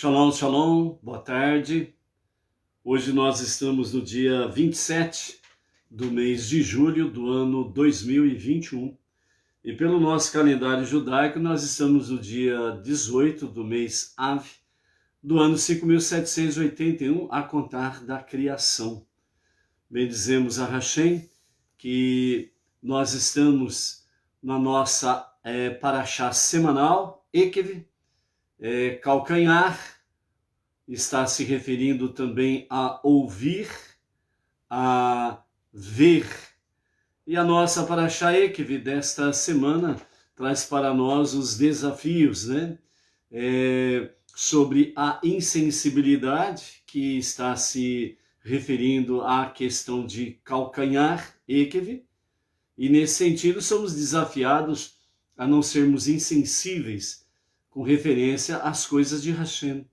Shalom, shalom, boa tarde. Hoje nós estamos no dia 27 do mês de julho do ano 2021 e pelo nosso calendário judaico nós estamos no dia 18 do mês Av do ano 5781 a contar da criação. Bendizemos a Hashem que nós estamos na nossa paraxá semanal, Ekev, calcanhar, está se referindo também a ouvir, a ver. E a nossa paraxá Ekev desta semana traz para nós os desafios, sobre a insensibilidade, que está se referindo à questão de calcanhar, Ekev, e nesse sentido somos desafiados a não sermos insensíveis com referência às coisas de Hashem.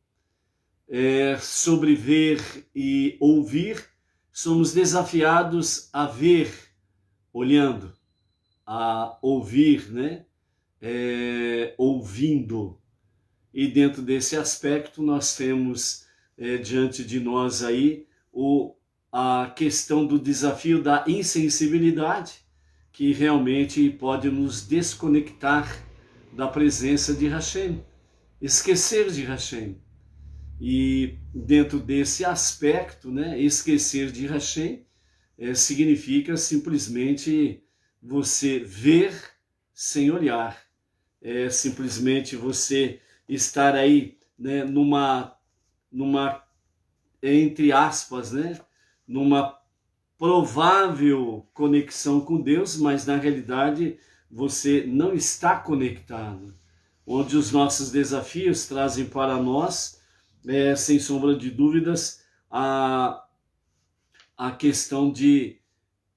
Sobre ver e ouvir, somos desafiados a ver olhando, a ouvir, ouvindo. E dentro desse aspecto nós temos diante de nós aí a questão do desafio da insensibilidade, que realmente pode nos desconectar da presença de Hashem, esquecer de Hashem. E dentro desse aspecto, esquecer de Hashem significa simplesmente você ver sem olhar, simplesmente você estar aí numa entre aspas, numa provável conexão com Deus, mas na realidade você não está conectado. Onde os nossos desafios trazem para nós, sem sombra de dúvidas, a questão de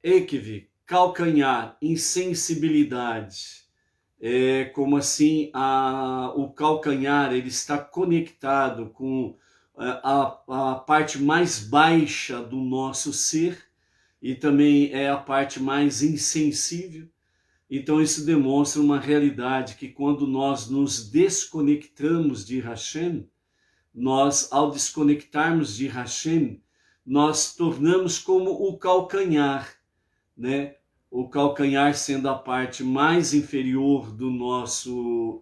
Ekev, calcanhar, insensibilidade. Como assim o calcanhar ele está conectado com a parte mais baixa do nosso ser e também é a parte mais insensível. Então isso demonstra uma realidade que quando nós nos desconectamos de Hashem, ao desconectarmos de Hashem, nós tornamos como o calcanhar, O calcanhar sendo a parte mais inferior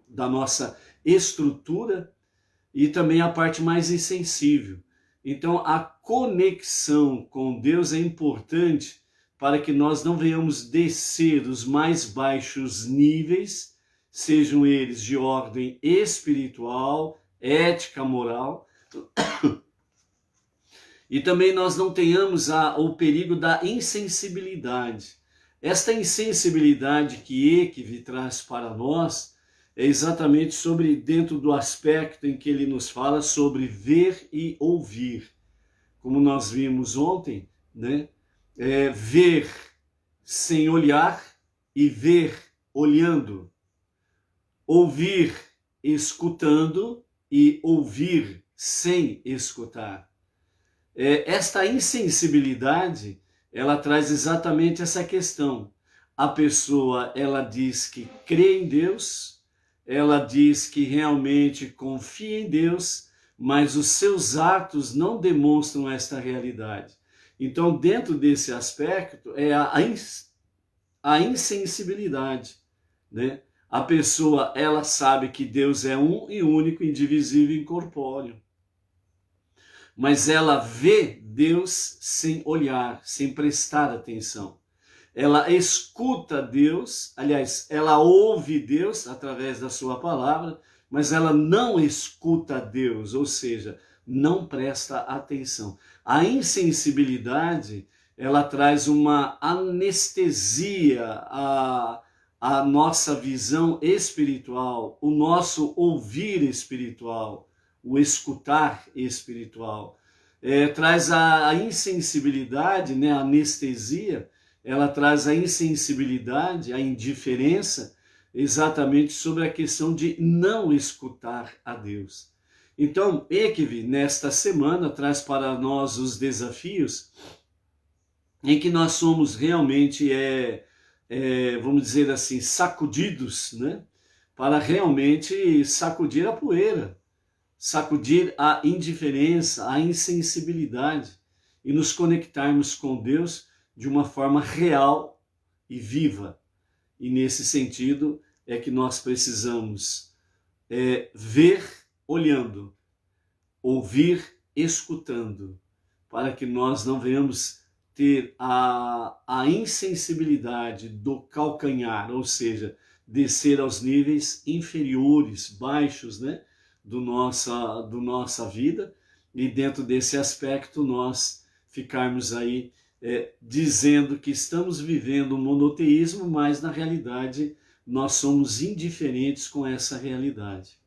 da nossa estrutura e também a parte mais insensível. Então a conexão com Deus é importante para que nós não venhamos descer os mais baixos níveis, sejam eles de ordem espiritual, ética, moral, e também nós não tenhamos o perigo da insensibilidade. Esta insensibilidade que Ekev traz para nós é exatamente dentro do aspecto em que ele nos fala sobre ver e ouvir. Como nós vimos ontem, ver sem olhar e ver olhando, ouvir escutando e ouvir sem escutar. Esta insensibilidade, ela traz exatamente essa questão. A pessoa, ela diz que crê em Deus, ela diz que realmente confia em Deus, mas os seus atos não demonstram esta realidade. Então, dentro desse aspecto, é a insensibilidade, A pessoa, ela sabe que Deus é um e único, indivisível e incorpóreo. Mas ela vê Deus sem olhar, sem prestar atenção. Ela escuta Deus, aliás, ela ouve Deus através da sua palavra, mas ela não escuta Deus, ou seja, não presta atenção. A insensibilidade, ela traz uma anestesia à nossa visão espiritual, o nosso ouvir espiritual, o escutar espiritual. Traz a insensibilidade, a anestesia, ela traz a insensibilidade, a indiferença, exatamente sobre a questão de não escutar a Deus. Então, Ekev, nesta semana, traz para nós os desafios em que nós somos realmente, vamos dizer assim, sacudidos, para realmente sacudir a poeira, sacudir a indiferença, a insensibilidade e nos conectarmos com Deus de uma forma real e viva. E nesse sentido é que nós precisamos ver olhando, ouvir escutando, para que nós não venhamos ter a insensibilidade do calcanhar, ou seja, descer aos níveis inferiores, baixos, né, do nossa vida, e dentro desse aspecto nós ficarmos aí dizendo que estamos vivendo um monoteísmo, mas na realidade nós somos indiferentes com essa realidade.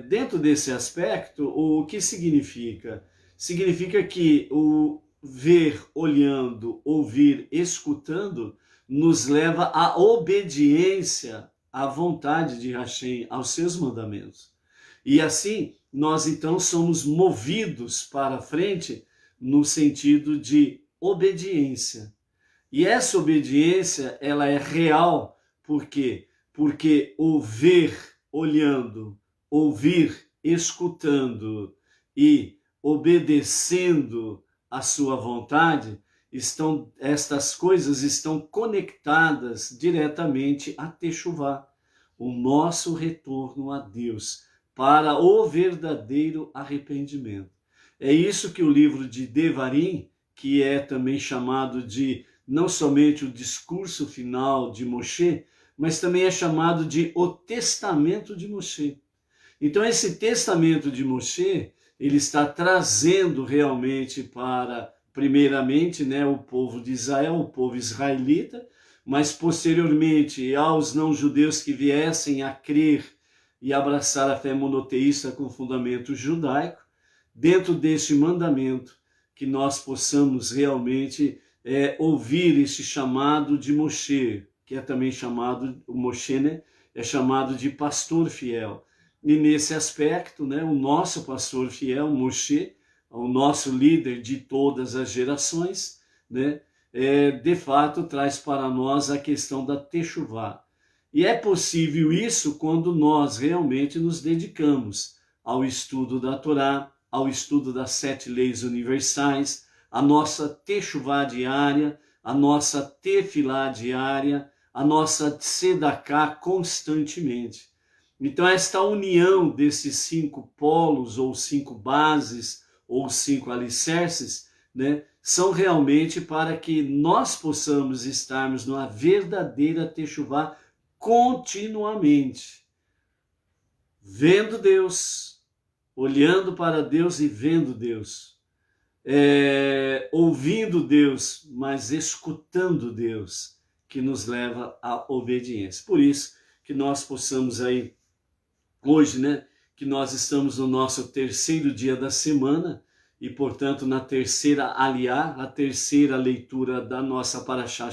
Dentro desse aspecto, o que significa? Significa que o ver, olhando, ouvir, escutando, nos leva à obediência à vontade de Hashem, aos seus mandamentos. E assim, nós então somos movidos para frente no sentido de obediência. E essa obediência, ela é real, por quê? Porque o ver, olhando, ouvir, escutando e obedecendo a sua vontade, estas coisas estão conectadas diretamente a Techuvá, o nosso retorno a Deus, para o verdadeiro arrependimento. É isso que o livro de Devarim, que é também chamado de não somente o discurso final de Moshe, mas também é chamado de o testamento de Moshe. Então esse testamento de Moshe, ele está trazendo realmente para, primeiramente, né, o povo de Israel, o povo israelita, mas posteriormente aos não-judeus que viessem a crer e abraçar a fé monoteísta com fundamento judaico, dentro deste mandamento, que nós possamos realmente ouvir esse chamado de Moshe, que é também chamado, o Moshe, né, é chamado de pastor fiel. E nesse aspecto, né, o nosso pastor fiel, Moshe, o nosso líder de todas as gerações, né, de fato traz para nós a questão da Techuvá. E é possível isso quando nós realmente nos dedicamos ao estudo da Torá, ao estudo das 7 leis universais, a nossa Techuvá diária, a nossa Tefilá diária, a nossa Tzedaká constantemente. Então esta união desses 5 polos, ou 5 bases, ou 5 alicerces, né, são realmente para que nós possamos estarmos numa verdadeira Techuvá continuamente, vendo Deus, olhando para Deus e vendo Deus, ouvindo Deus, mas escutando Deus, que nos leva à obediência. Por isso que nós possamos aí, hoje, né, que nós estamos no nosso 3º dia da semana, e portanto na terceira aliá, a terceira leitura da nossa paraxá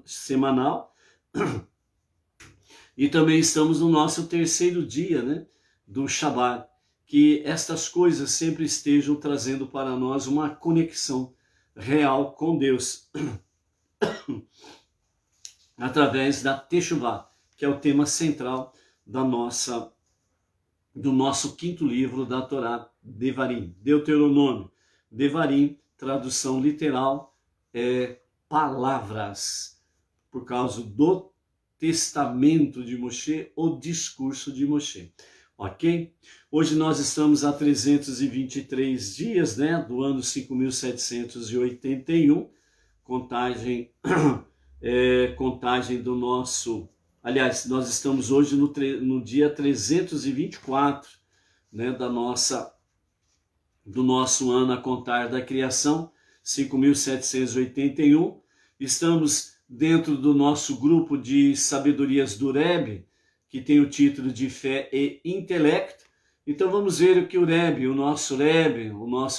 semanal, e também estamos no nosso 3º dia, né, do Shabat, que estas coisas sempre estejam trazendo para nós uma conexão real com Deus, através da Techuvá, que é o tema central do nosso 5º livro da Torá, Devarim, Deuteronômio. Devarim, tradução literal, é palavras, por causa do testamento de Moshe, o discurso de Moshe. Ok? Hoje nós estamos a 323 dias, né, do ano 5.781, contagem do nosso... Aliás, nós estamos hoje no dia 324, né, do nosso ano a contar da criação, 5.781. Estamos dentro do nosso grupo de sabedorias do Rebbe, que tem o título de Fé e Intelecto. Então vamos ver o que o Rebbe, o nosso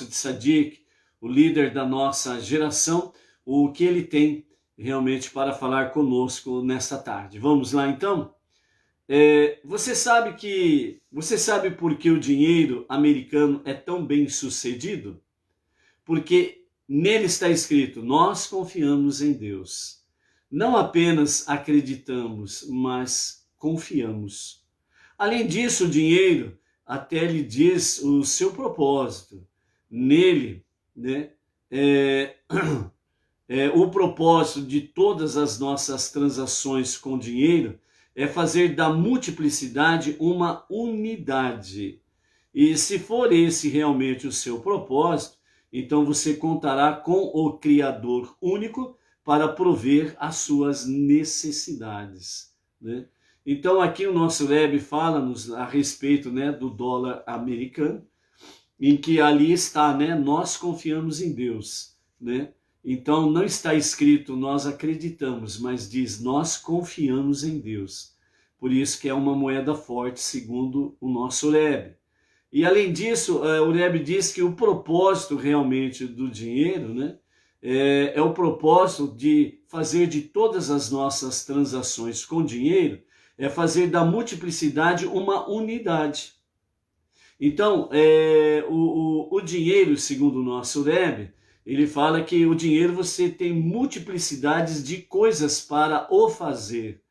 tzadik, o líder da nossa geração, o que ele tem realmente para falar conosco nesta tarde. Vamos lá então? Você sabe por que o dinheiro americano é tão bem sucedido? Porque nele está escrito: nós confiamos em Deus. Não apenas acreditamos, mas confiamos. Além disso, o dinheiro, até lhe diz o seu propósito. Nele, né, o propósito de todas as nossas transações com dinheiro é fazer da multiplicidade uma unidade. E se for esse realmente o seu propósito, então você contará com o Criador único para prover as suas necessidades, né? Então aqui o nosso Rebbe fala-nos a respeito, né, do dólar americano, em que ali está, né, nós confiamos em Deus, né? Então não está escrito nós acreditamos, mas diz nós confiamos em Deus. Por isso que é uma moeda forte, segundo o nosso Rebbe. E além disso, o Rebbe diz que o propósito realmente do dinheiro, né, é o propósito de fazer de todas as nossas transações com dinheiro, é fazer da multiplicidade uma unidade. Então, o dinheiro, segundo o nosso Rebbe, ele fala que o dinheiro você tem multiplicidades de coisas para o fazer.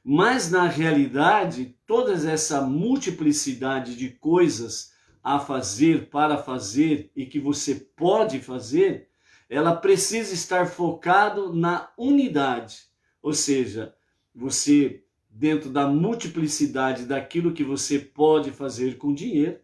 Mas, na realidade, toda essa multiplicidade de coisas a fazer, para fazer e que você pode fazer, ela precisa estar focado na unidade. Ou seja, você, dentro da multiplicidade daquilo que você pode fazer com dinheiro,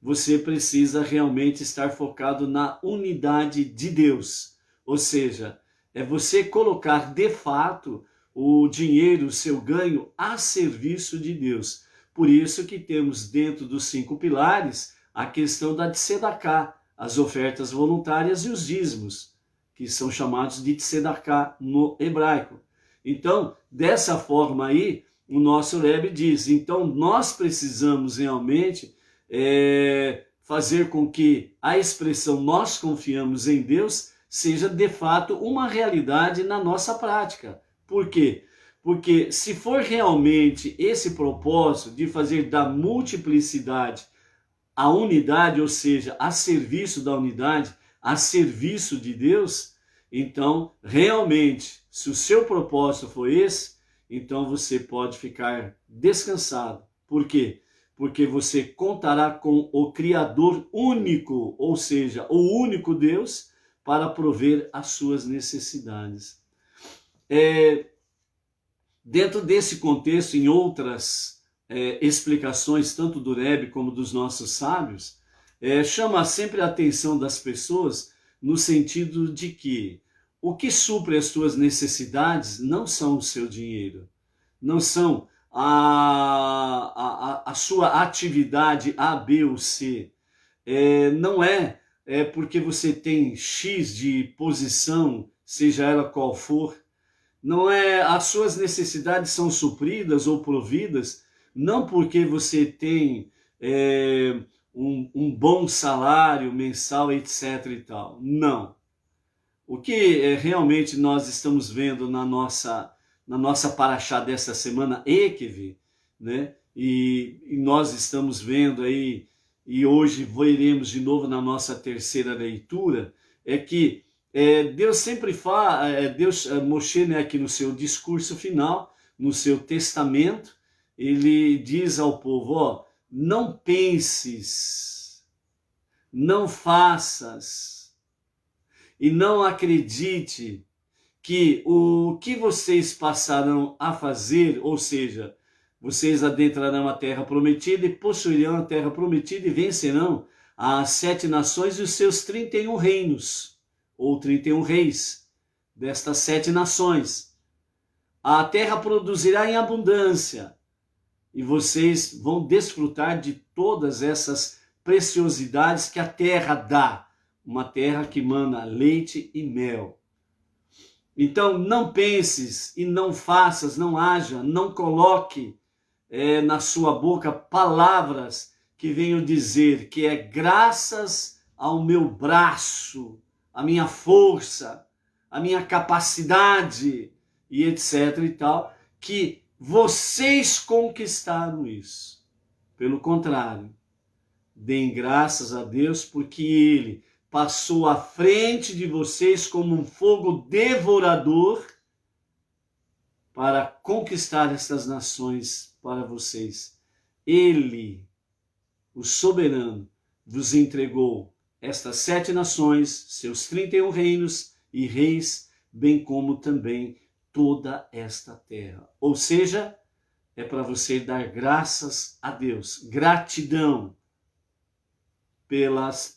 você precisa realmente estar focado na unidade de Deus. Ou seja, é você colocar de fato o dinheiro, o seu ganho, a serviço de Deus. Por isso que temos dentro dos 5 pilares a questão da tzedakah, as ofertas voluntárias e os dízimos, que são chamados de tzedakah no hebraico. Então, dessa forma aí, o nosso Rebbe diz, então nós precisamos realmente fazer com que a expressão nós confiamos em Deus seja de fato uma realidade na nossa prática. Por quê? Porque se for realmente esse propósito de fazer da multiplicidade a unidade, ou seja, a serviço da unidade, a serviço de Deus, então realmente, se o seu propósito for esse, então você pode ficar descansado. Por quê? Porque você contará com o Criador único, ou seja, o único Deus, para prover as suas necessidades. Dentro desse contexto, em outras explicações, tanto do Rebbe como dos nossos sábios, chama sempre a atenção das pessoas no sentido de que o que supre as suas necessidades não são o seu dinheiro, não são a sua atividade A, B ou C. Não é porque você tem X de posição, seja ela qual for. Não é, as suas necessidades são supridas ou providas, não porque você tem um bom salário mensal, etc. e tal. Não. O que realmente nós estamos vendo na nossa paraxá dessa semana, Ekev, né? E nós estamos vendo aí, e hoje veremos de novo na nossa terceira leitura, é que Deus sempre fala, Moshe, né, aqui no seu discurso final, no seu testamento, ele diz ao povo, ó, não penses, não faças e não acredite que o que vocês passarão a fazer, ou seja, vocês adentrarão a terra prometida e possuirão a terra prometida e vencerão as 7 nações e os seus 31 reinos, ou 31 reis destas 7 nações. A terra produzirá em abundância e vocês vão desfrutar de todas essas preciosidades que a terra dá, uma terra que mana leite e mel. Então não penses e não faças, não haja, não coloque na sua boca palavras que venham dizer que é graças ao meu braço, a minha força, a minha capacidade e etc e tal, que vocês conquistaram isso. Pelo contrário, deem graças a Deus porque Ele passou à frente de vocês como um fogo devorador para conquistar essas nações para vocês. Ele, o soberano, vos entregou estas 7 nações, seus 31 reinos e reis, bem como também toda esta terra. Ou seja, é para você dar graças a Deus, gratidão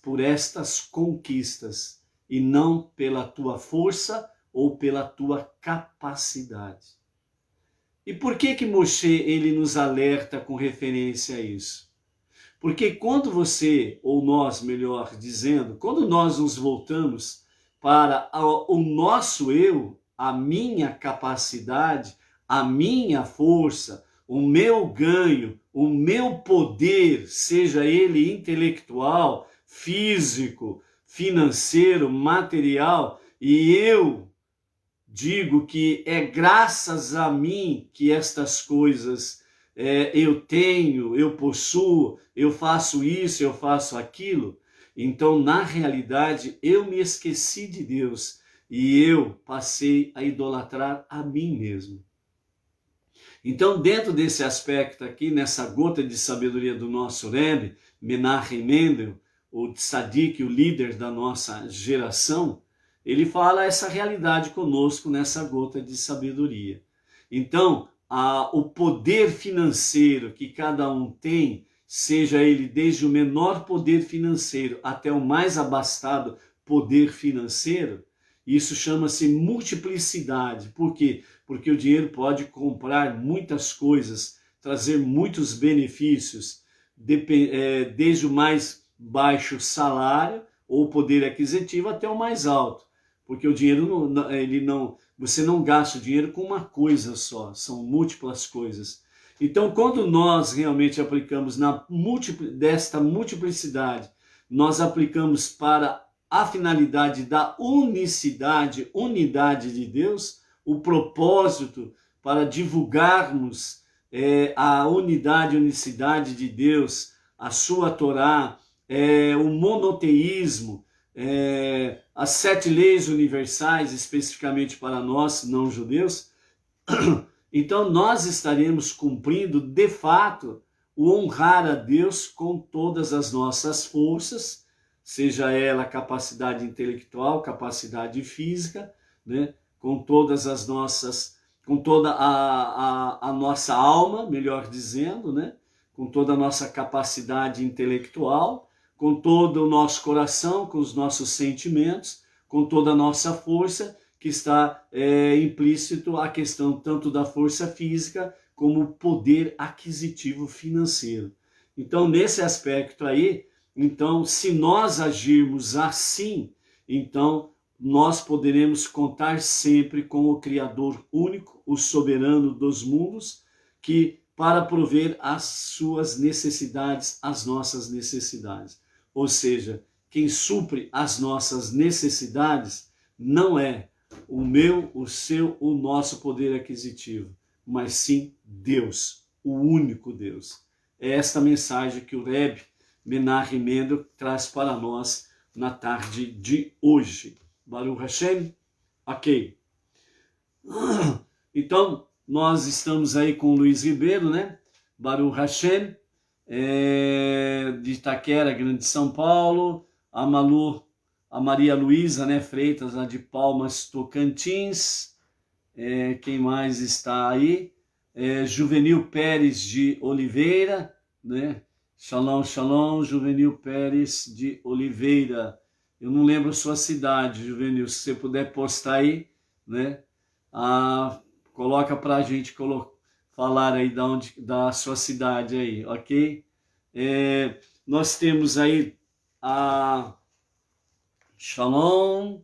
por estas conquistas e não pela tua força ou pela tua capacidade. E por que Moshe ele nos alerta com referência a isso? Porque quando você, ou nós, melhor dizendo, quando nós nos voltamos para o nosso eu, a minha capacidade, a minha força, o meu ganho, o meu poder, seja ele intelectual, físico, financeiro, material, e eu digo que é graças a mim que estas coisas eu tenho, eu possuo, eu faço isso, eu faço aquilo. Então, na realidade, eu me esqueci de Deus e eu passei a idolatrar a mim mesmo. Então, dentro desse aspecto aqui, nessa gota de sabedoria do nosso Rebbe, Menachem Mendel, o tzadik, o líder da nossa geração, ele fala essa realidade conosco nessa gota de sabedoria. Então, o poder financeiro que cada um tem, seja ele desde o menor poder financeiro até o mais abastado poder financeiro, isso chama-se multiplicidade. Por quê? Porque o dinheiro pode comprar muitas coisas, trazer muitos benefícios, desde o mais baixo salário ou poder aquisitivo até o mais alto. Porque o dinheiro, você não gasta o dinheiro com uma coisa só, são múltiplas coisas. Então, quando nós realmente aplicamos desta multiplicidade, nós aplicamos para a finalidade da unidade de Deus, o propósito para divulgarmos a unicidade de Deus, a sua Torá, o monoteísmo, as 7 leis universais, especificamente para nós, não judeus, então nós estaremos cumprindo, de fato, o honrar a Deus com todas as nossas forças, seja ela capacidade intelectual, capacidade física, né? Com todas as nossas, com toda a nossa alma, melhor dizendo, né? Com toda a nossa capacidade intelectual, com todo o nosso coração, com os nossos sentimentos, com toda a nossa força, que está implícito a questão tanto da força física como o poder aquisitivo financeiro. Então, nesse aspecto aí, então, se nós agirmos assim, então nós poderemos contar sempre com o Criador único, o soberano dos mundos, que para prover as suas necessidades, as nossas necessidades. Ou seja, quem supre as nossas necessidades não é o meu, o seu, o nosso poder aquisitivo, mas sim Deus, o único Deus. É esta mensagem que o Rebbe Menachem Mendel traz para nós na tarde de hoje. Baruch Hashem? Ok. Então, nós estamos aí com o Luiz Ribeiro, né? Baruch Hashem, de Itaquera, Grande São Paulo. A Malu, a Maria Luísa, né? Freitas, lá de Palmas, Tocantins. Quem mais está aí? Juvenil Pérez de Oliveira, né? Shalom, shalom, Juvenil Pérez de Oliveira. Eu não lembro a sua cidade, Juvenil, se você puder postar aí, né? Coloca para a gente falar aí da sua cidade aí, ok? Nós temos aí a Shalom,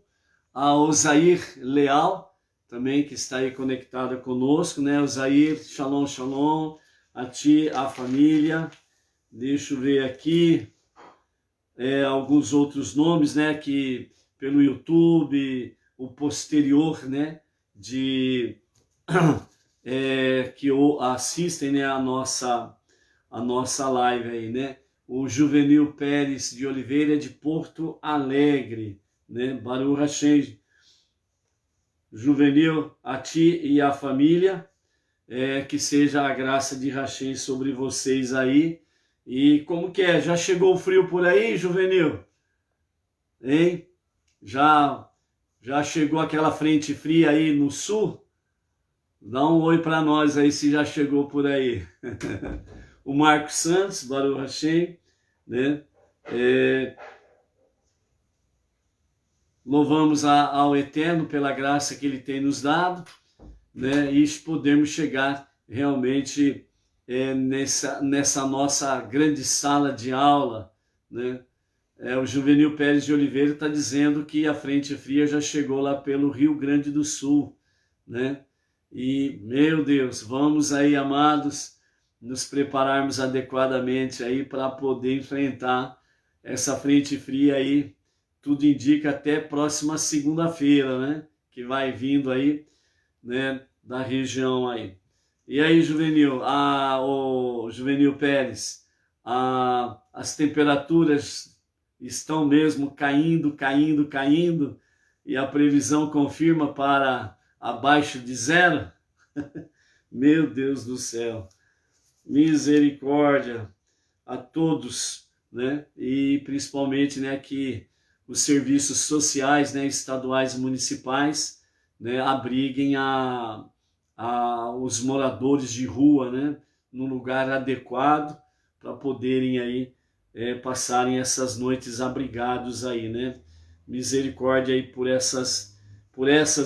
a Osair Leal, também que está aí conectada conosco, né? Osair, Shalom, shalom, a ti, a família. Deixa eu ver aqui alguns outros nomes, né, que pelo YouTube, o posterior, né, que assistem, né, a nossa live aí, né, o Juvenil Pérez de Oliveira de Porto Alegre, né, Baruch Hashem, Juvenil, a ti e a família, que seja a graça de Hashem sobre vocês aí, E como que é? Já chegou o frio por aí, Juvenil? Hein? Já chegou aquela frente fria aí no sul? Dá um oi para nós aí se já chegou por aí. O Marcos Santos, Baruch Hashem, né? Louvamos ao Eterno pela graça que Ele tem nos dado, né? E podemos chegar realmente nessa nossa grande sala de aula, né? O Juvenil Pérez de Oliveira está dizendo que a frente fria já chegou lá pelo Rio Grande do Sul, né? E, meu Deus, vamos aí, amados, nos prepararmos adequadamente aí para poder enfrentar essa frente fria aí. Tudo indica até próxima segunda-feira, né? Que vai vindo aí, né? Da região aí. E aí, Juvenil, o Juvenil Pérez, as temperaturas estão mesmo caindo, e a previsão confirma para abaixo de zero? Meu Deus do céu, misericórdia a todos, né? E principalmente, né, que os serviços sociais, né, estaduais e municipais, né, abriguem os moradores de rua, né, num lugar adequado para poderem aí passarem essas noites abrigados aí, né? Misericórdia aí por essas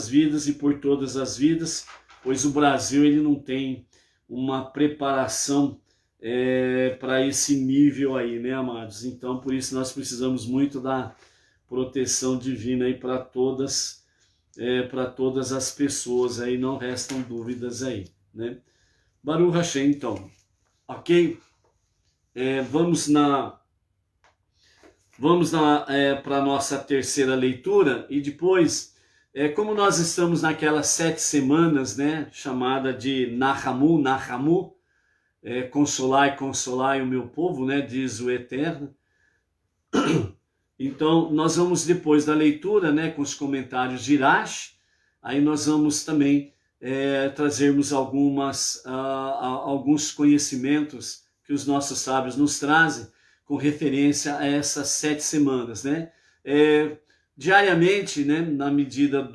vidas e por todas as vidas, pois o Brasil ele não tem uma preparação para esse nível aí, né, amados? Então, por isso nós precisamos muito da proteção divina aí para todas as pessoas aí, não restam dúvidas aí, né? Baruch Hashem, então, ok? Vamos para a nossa terceira leitura e depois, como nós estamos naquelas 7 semanas, né, chamada de Nahamu, consolai o meu povo, né, diz o Eterno. Então, nós vamos depois da leitura, né, com os comentários de Irash, aí nós vamos também trazermos alguns conhecimentos que os nossos sábios nos trazem com referência a essas 7 semanas, né? Diariamente, né, na medida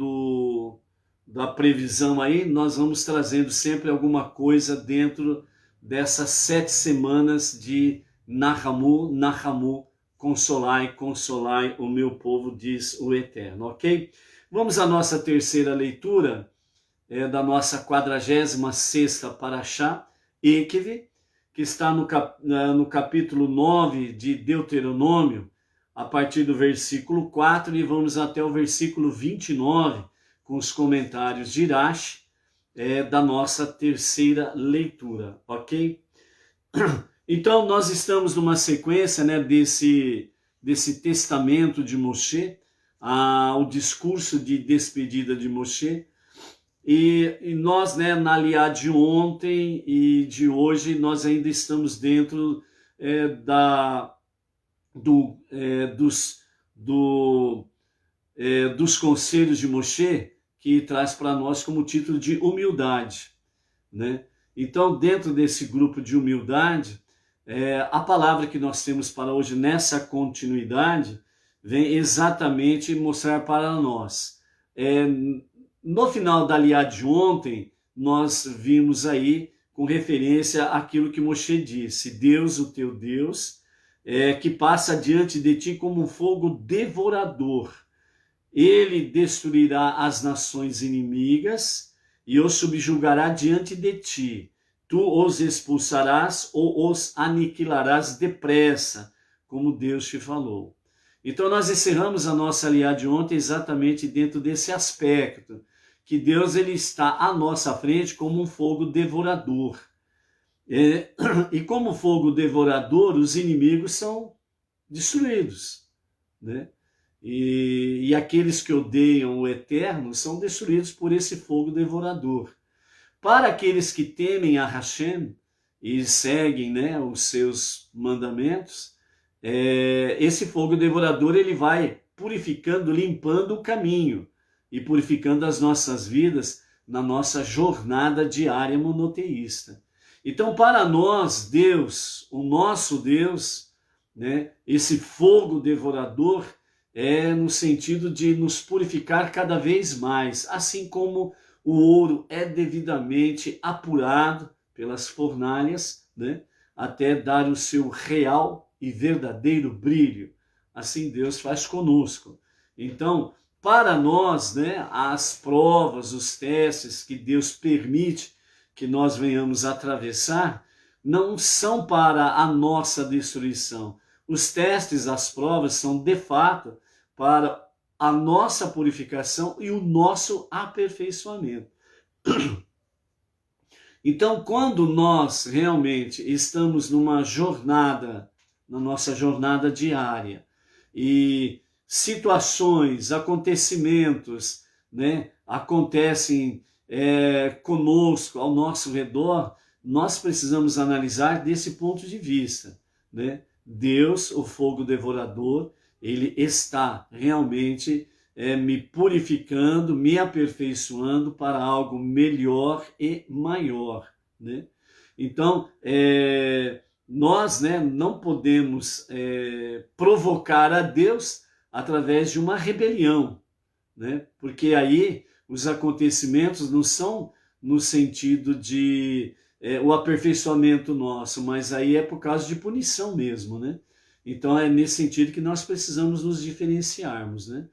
da previsão aí, nós vamos trazendo sempre alguma coisa dentro dessas 7 semanas de Nahamu, consolai o meu povo, diz o Eterno, ok? Vamos à nossa terceira leitura, da nossa 46ª Parashá, Ekev, que está no capítulo 9 de Deuteronômio, a partir do versículo 4, e vamos até o versículo 29, com os comentários de Irash, da nossa terceira leitura, ok? Então, nós estamos numa sequência, né, desse testamento de Moshe, o discurso de despedida de Moshe, e nós, né, na aliá de ontem e de hoje, nós ainda estamos dentro dos conselhos de Moshe, que traz para nós como título de humildade, né? Então, dentro desse grupo de humildade, a palavra que nós temos para hoje nessa continuidade vem exatamente mostrar para nós. No final da aliá de ontem, nós vimos aí, com referência àquilo que Moshe disse: Deus, o teu Deus, que passa diante de ti como um fogo devorador. Ele destruirá as nações inimigas e os subjugará diante de ti. Tu os expulsarás ou os aniquilarás depressa, como Deus te falou. Então nós encerramos a nossa aliá de ontem exatamente dentro desse aspecto, que Deus ele está à nossa frente como um fogo devorador. E como fogo devorador, os inimigos são destruídos, né? E aqueles que odeiam o Eterno são destruídos por esse fogo devorador. Para aqueles que temem a Hashem e seguem, né, os seus mandamentos, esse fogo devorador ele vai purificando, limpando o caminho e purificando as nossas vidas na nossa jornada diária monoteísta. Então, para nós, Deus, o nosso Deus, né, esse fogo devorador é no sentido de nos purificar cada vez mais, assim como o ouro é devidamente apurado pelas fornalhas, né, até dar o seu real e verdadeiro brilho. Assim Deus faz conosco. Então, para nós, né, as provas, os testes que Deus permite que nós venhamos atravessar, não são para a nossa destruição. Os testes, as provas são de fato para a nossa purificação e o nosso aperfeiçoamento. Então, quando nós realmente estamos numa jornada, na nossa jornada diária, e situações, acontecimentos, né, acontecem conosco, ao nosso redor, nós precisamos analisar desse ponto de vista, né? Deus, o fogo devorador, ele está realmente me purificando, me aperfeiçoando para algo melhor e maior, né? Então, nós, né, não podemos provocar a Deus através de uma rebelião, né? Porque aí os acontecimentos não são no sentido de o aperfeiçoamento nosso, mas aí é por causa de punição mesmo, né? Então é nesse sentido que nós precisamos nos diferenciarmos, né?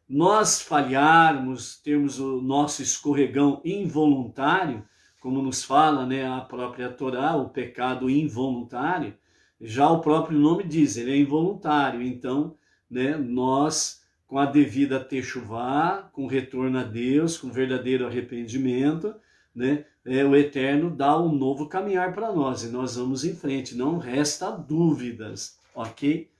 Nós falharmos, termos o nosso escorregão involuntário, como nos fala, né, a própria Torá, o pecado involuntário, já o próprio nome diz, ele é involuntário. Então, né, nós, com a devida techuvá, com retorno a Deus, com verdadeiro arrependimento, né, o Eterno dá um novo caminhar para nós e nós vamos em frente, não resta dúvidas, ok?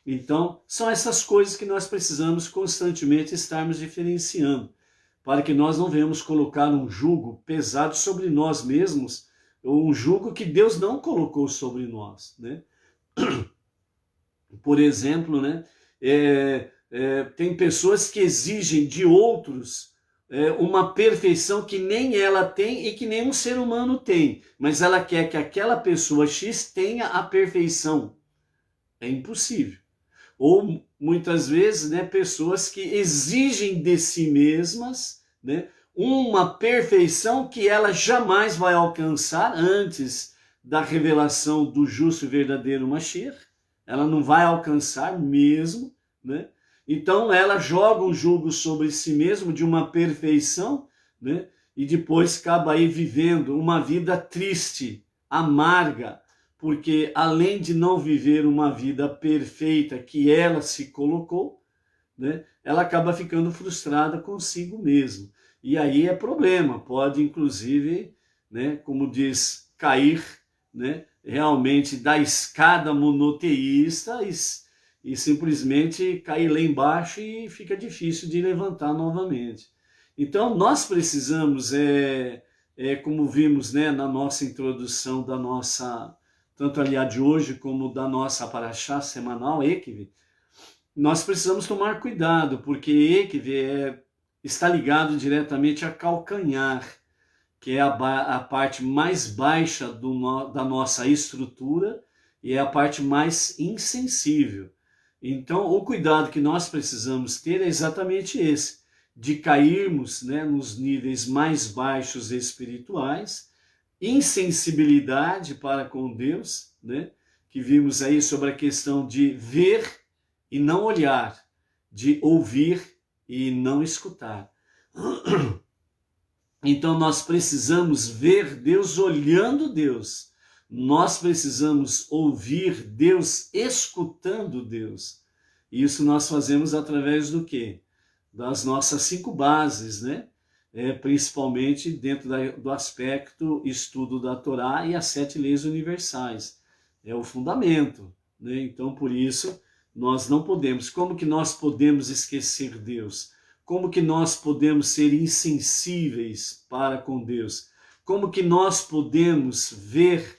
Então, são essas coisas que nós precisamos constantemente estarmos diferenciando, para que nós não venhamos colocar um jugo pesado sobre nós mesmos, ou um jugo que Deus não colocou sobre nós, né? Por exemplo, né, tem pessoas que exigem de outros uma perfeição que nem ela tem e que nenhum ser humano tem, mas ela quer que aquela pessoa X tenha a perfeição. É impossível. Ou muitas vezes, né, pessoas que exigem de si mesmas, né, uma perfeição que ela jamais vai alcançar antes da revelação do justo e verdadeiro Mashiach. Ela não vai alcançar mesmo, né? Então ela joga um jugo sobre si mesmo de uma perfeição, né? E depois acaba aí vivendo uma vida triste, amarga, porque além de não viver uma vida perfeita que ela se colocou, né, ela acaba ficando frustrada consigo mesma. E aí é problema, pode inclusive, né, como diz, cair, né, realmente da escada monoteísta e simplesmente cair lá embaixo e fica difícil de levantar novamente. Então nós precisamos, como vimos, né, na nossa introdução da nossa, tanto ali a de hoje como da nossa paraxá semanal, Ekev, nós precisamos tomar cuidado, porque Ekev está ligado diretamente a calcanhar, que é a parte mais baixa da nossa estrutura e é a parte mais insensível. Então, o cuidado que nós precisamos ter é exatamente esse, de cairmos, né, nos níveis mais baixos espirituais, insensibilidade para com Deus, né, que vimos aí sobre a questão de ver e não olhar, de ouvir e não escutar. Então nós precisamos ver Deus olhando Deus. Nós precisamos ouvir Deus escutando Deus. E isso nós fazemos através do quê? Das nossas 5 bases, né? Principalmente dentro do aspecto estudo da Torá e as 7 leis universais. É o fundamento, né? Então por isso nós não podemos. Como que nós podemos esquecer Deus? Como que nós podemos ser insensíveis para com Deus? Como que nós podemos ver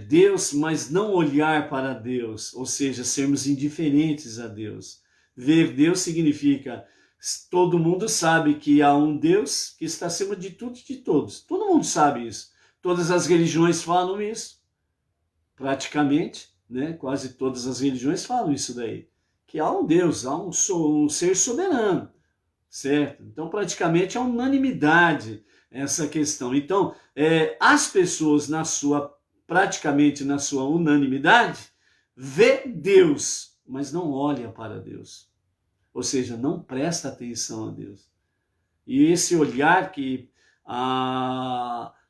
Deus, mas não olhar para Deus? Ou seja, sermos indiferentes a Deus. Ver Deus significa, todo mundo sabe que há um Deus que está acima de tudo e de todos. Todo mundo sabe isso. Todas as religiões falam isso, praticamente, né? Quase todas as religiões falam isso daí, que há um Deus, há um ser soberano, certo? Então, praticamente é unanimidade essa questão. Então, as pessoas praticamente na sua unanimidade, vê Deus, mas não olha para Deus. Ou seja, não presta atenção a Deus. E esse olhar que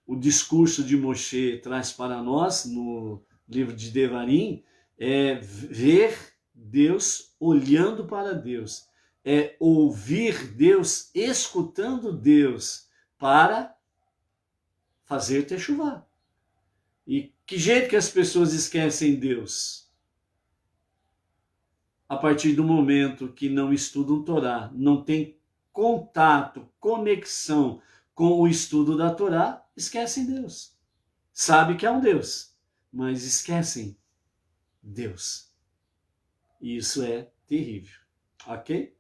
o discurso de Moshe traz para nós, no livro de Devarim, é ver Deus olhando para Deus. É ouvir Deus, escutando Deus, para fazer techuvá. E que jeito que as pessoas esquecem Deus? A partir do momento que não estudam Torá, não tem contato, conexão com o estudo da Torá, esquecem Deus. Sabe que é um Deus, mas esquecem Deus. E isso é terrível, ok?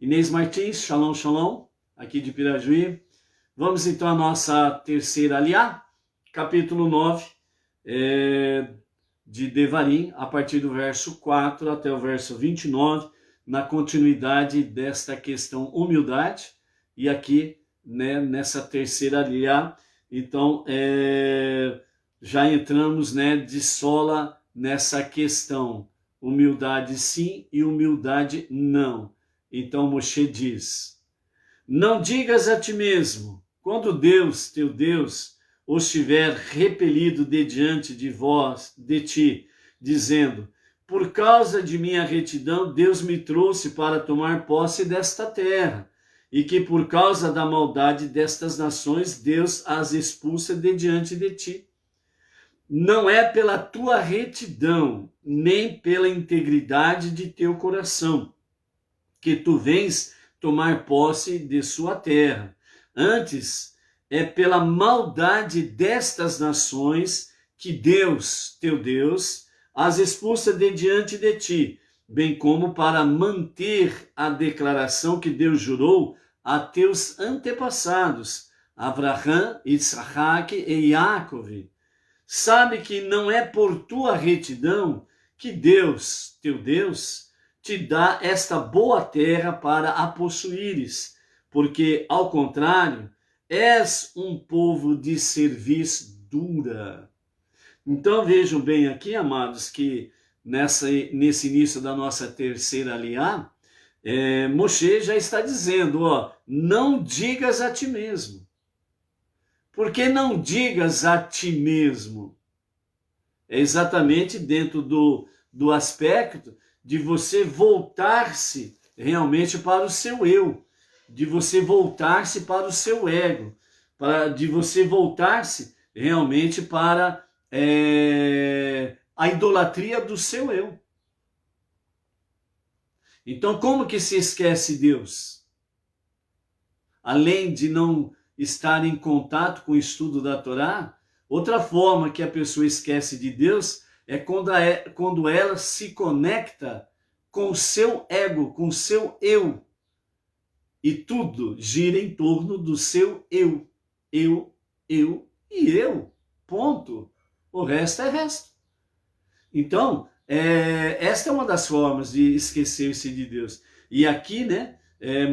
Inês Martins, shalom, shalom, aqui de Pirajuí. Vamos então à nossa terceira aliá, capítulo 9, de Devarim, a partir do verso 4 até o verso 29, na continuidade desta questão humildade, e aqui, né, nessa terceira aliá, então, já entramos, né, de sola nessa questão, humildade sim e humildade não. Então Moshe diz, não digas a ti mesmo, quando Deus, teu Deus, os tiver repelido de diante de ti, dizendo, por causa de minha retidão, Deus me trouxe para tomar posse desta terra, e que por causa da maldade destas nações, Deus as expulsa de diante de ti. Não é pela tua retidão, nem pela integridade de teu coração, que tu vens tomar posse de sua terra. Antes, é pela maldade destas nações que Deus, teu Deus, as expulsa de diante de ti, bem como para manter a declaração que Deus jurou a teus antepassados, Abraham, Isaac e Jacob. Sabe que não é por tua retidão que Deus, teu Deus, te dá esta boa terra para a possuíres, porque, ao contrário, és um povo de cerviz dura. Então vejam bem aqui, amados, que nesse início da nossa terceira aliá, Moshe já está dizendo, não digas a ti mesmo. Por que não digas a ti mesmo? É exatamente dentro do aspecto de você voltar-se realmente para o seu eu, de você voltar-se para o seu ego, de você voltar-se realmente para a idolatria do seu eu. Então, como que se esquece Deus? Além de não estar em contato com o estudo da Torá, outra forma que a pessoa esquece de Deus é quando ela se conecta com o seu ego, com o seu eu. E tudo gira em torno do seu eu. Eu e eu. Ponto. O resto é resto. Então, esta é uma das formas de esquecer-se de Deus. E aqui, né,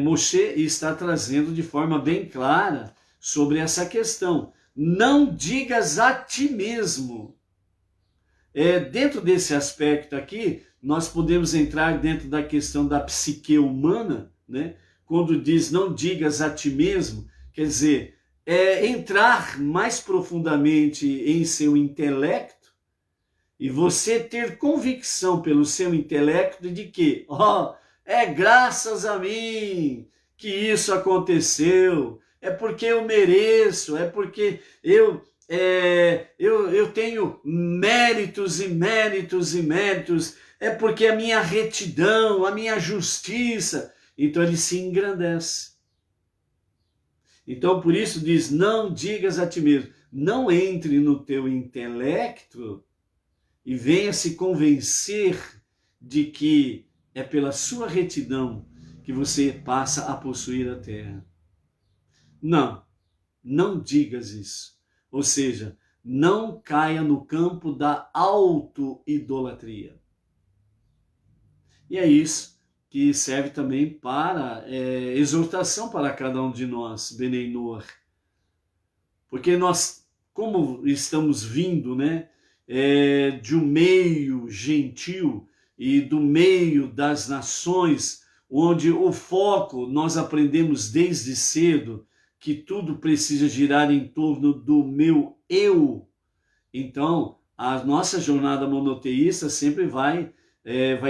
Moshe está trazendo de forma bem clara sobre essa questão. Não digas a ti mesmo. Dentro desse aspecto aqui, nós podemos entrar dentro da questão da psique humana, né? Quando diz não digas a ti mesmo, quer dizer, entrar mais profundamente em seu intelecto e você ter convicção pelo seu intelecto de que, é graças a mim que isso aconteceu, é porque eu mereço, é porque eu tenho méritos e méritos e méritos, é porque a minha retidão, a minha justiça. Então ele se engrandece. Então por isso diz, não digas a ti mesmo, não entre no teu intelecto e venha se convencer de que é pela sua retidão que você passa a possuir a terra. Não digas isso. Ou seja, não caia no campo da auto-idolatria. E é isso que serve também para exortação para cada um de nós, Benei Noor. Porque nós, como estamos vindo, né, de um meio gentil e do meio das nações, onde o foco, nós aprendemos desde cedo que tudo precisa girar em torno do meu eu. Então, a nossa jornada monoteísta sempre vai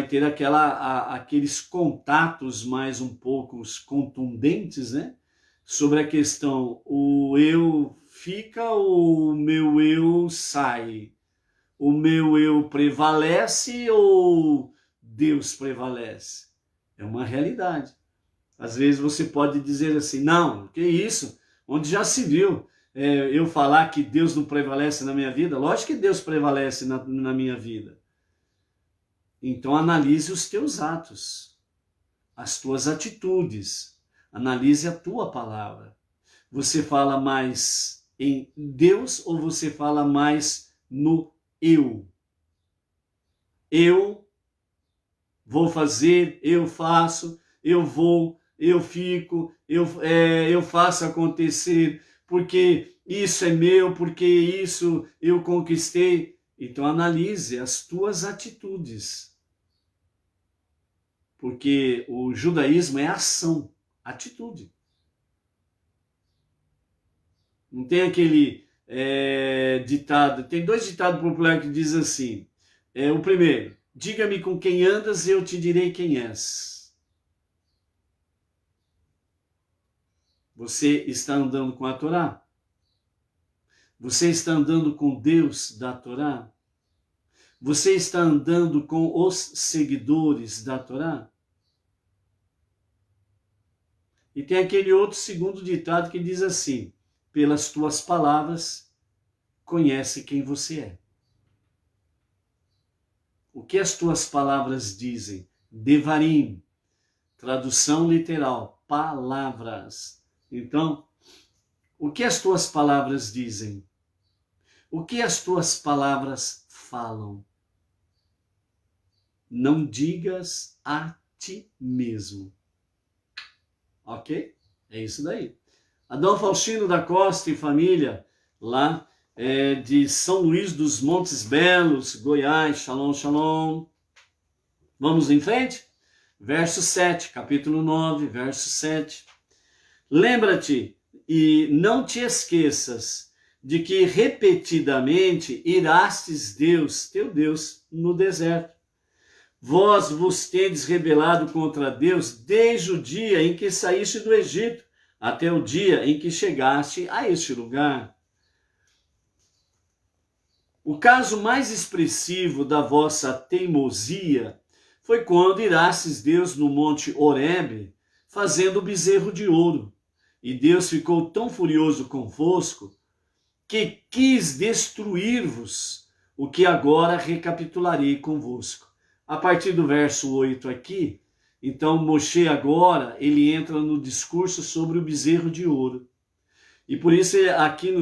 ter aqueles contatos mais um pouco contundentes, né? Sobre a questão, o eu fica ou o meu eu sai? O meu eu prevalece ou Deus prevalece? É uma realidade. Às vezes você pode dizer assim, não, que isso? Onde já se viu eu falar que Deus não prevalece na minha vida? Lógico que Deus prevalece na minha vida. Então analise os teus atos, as tuas atitudes, analise a tua palavra. Você fala mais em Deus ou você fala mais no eu? Eu vou fazer, eu faço, eu vou, eu fico, eu faço acontecer, porque isso é meu, porque isso eu conquistei. Então analise as tuas atitudes. Porque o judaísmo é ação, atitude. Não tem aquele ditado, tem 2 ditados populares que dizem assim, o primeiro, diga-me com quem andas e eu te direi quem és. Você está andando com a Torá? Você está andando com Deus da Torá? Você está andando com os seguidores da Torá? E tem aquele outro segundo ditado que diz assim, pelas tuas palavras, conhece quem você é. O que as tuas palavras dizem? Devarim, tradução literal, palavras. Então, o que as tuas palavras dizem? O que as tuas palavras falam? Não digas a ti mesmo. Ok? É isso daí. Adão Faustino da Costa e família, lá de São Luís dos Montes Belos, Goiás, shalom, shalom. Vamos em frente? Verso 7, capítulo 9, verso 7. Lembra-te e não te esqueças de que repetidamente irastes Deus, teu Deus, no deserto. Vós vos tendes rebelado contra Deus desde o dia em que saíste do Egito, até o dia em que chegaste a este lugar. O caso mais expressivo da vossa teimosia foi quando irastes Deus no monte Horebe, fazendo o bezerro de ouro. E Deus ficou tão furioso convosco que quis destruir-vos, o que agora recapitularei convosco. A partir do verso 8 aqui, então Moshe agora, ele entra no discurso sobre o bezerro de ouro. E por isso aqui,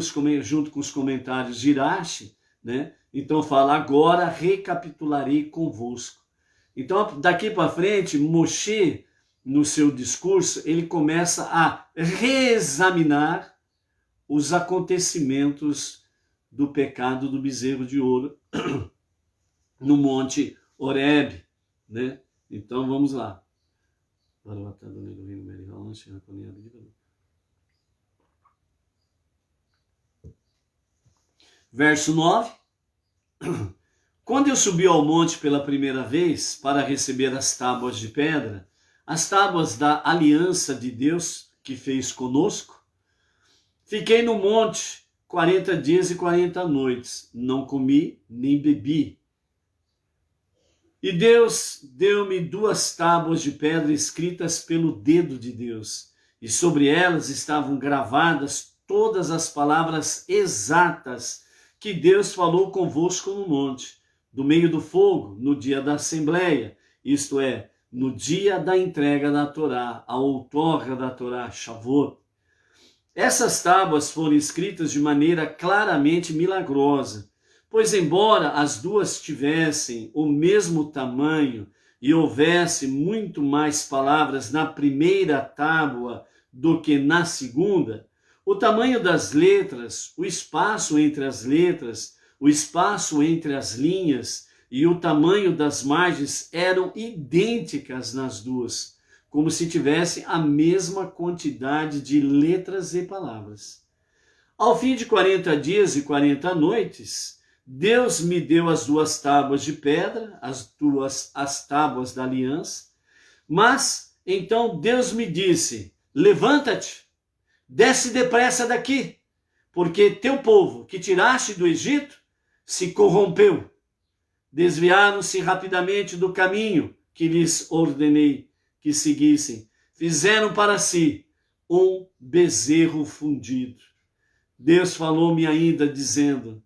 junto com os comentários de Irache, né? Então fala, agora recapitularei convosco. Então daqui para frente, Moshe, no seu discurso, ele começa a reexaminar os acontecimentos do pecado do bezerro de ouro no monte Horebe, né? Então vamos lá. Verso 9. Quando eu subi ao monte pela primeira vez para receber as tábuas de pedra, as tábuas da aliança de Deus que fez conosco, fiquei no monte 40 dias e 40 noites, não comi nem bebi. E Deus deu-me 2 tábuas de pedra escritas pelo dedo de Deus, e sobre elas estavam gravadas todas as palavras exatas que Deus falou convosco no monte, do meio do fogo, no dia da assembleia, isto é, no dia da entrega da Torá, a outorga da Torá, Shavuot. Essas tábuas foram escritas de maneira claramente milagrosa, pois embora as duas tivessem o mesmo tamanho e houvesse muito mais palavras na primeira tábua do que na segunda, o tamanho das letras, o espaço entre as letras, o espaço entre as linhas e o tamanho das margens eram idênticas nas duas, como se tivesse a mesma quantidade de letras e palavras. Ao fim de 40 dias e 40 noites, Deus me deu as duas tábuas de pedra, as tábuas da aliança, mas então Deus me disse: levanta-te, desce depressa daqui, porque teu povo que tiraste do Egito se corrompeu. Desviaram-se rapidamente do caminho que lhes ordenei que seguissem. Fizeram para si um bezerro fundido. Deus falou-me ainda dizendo: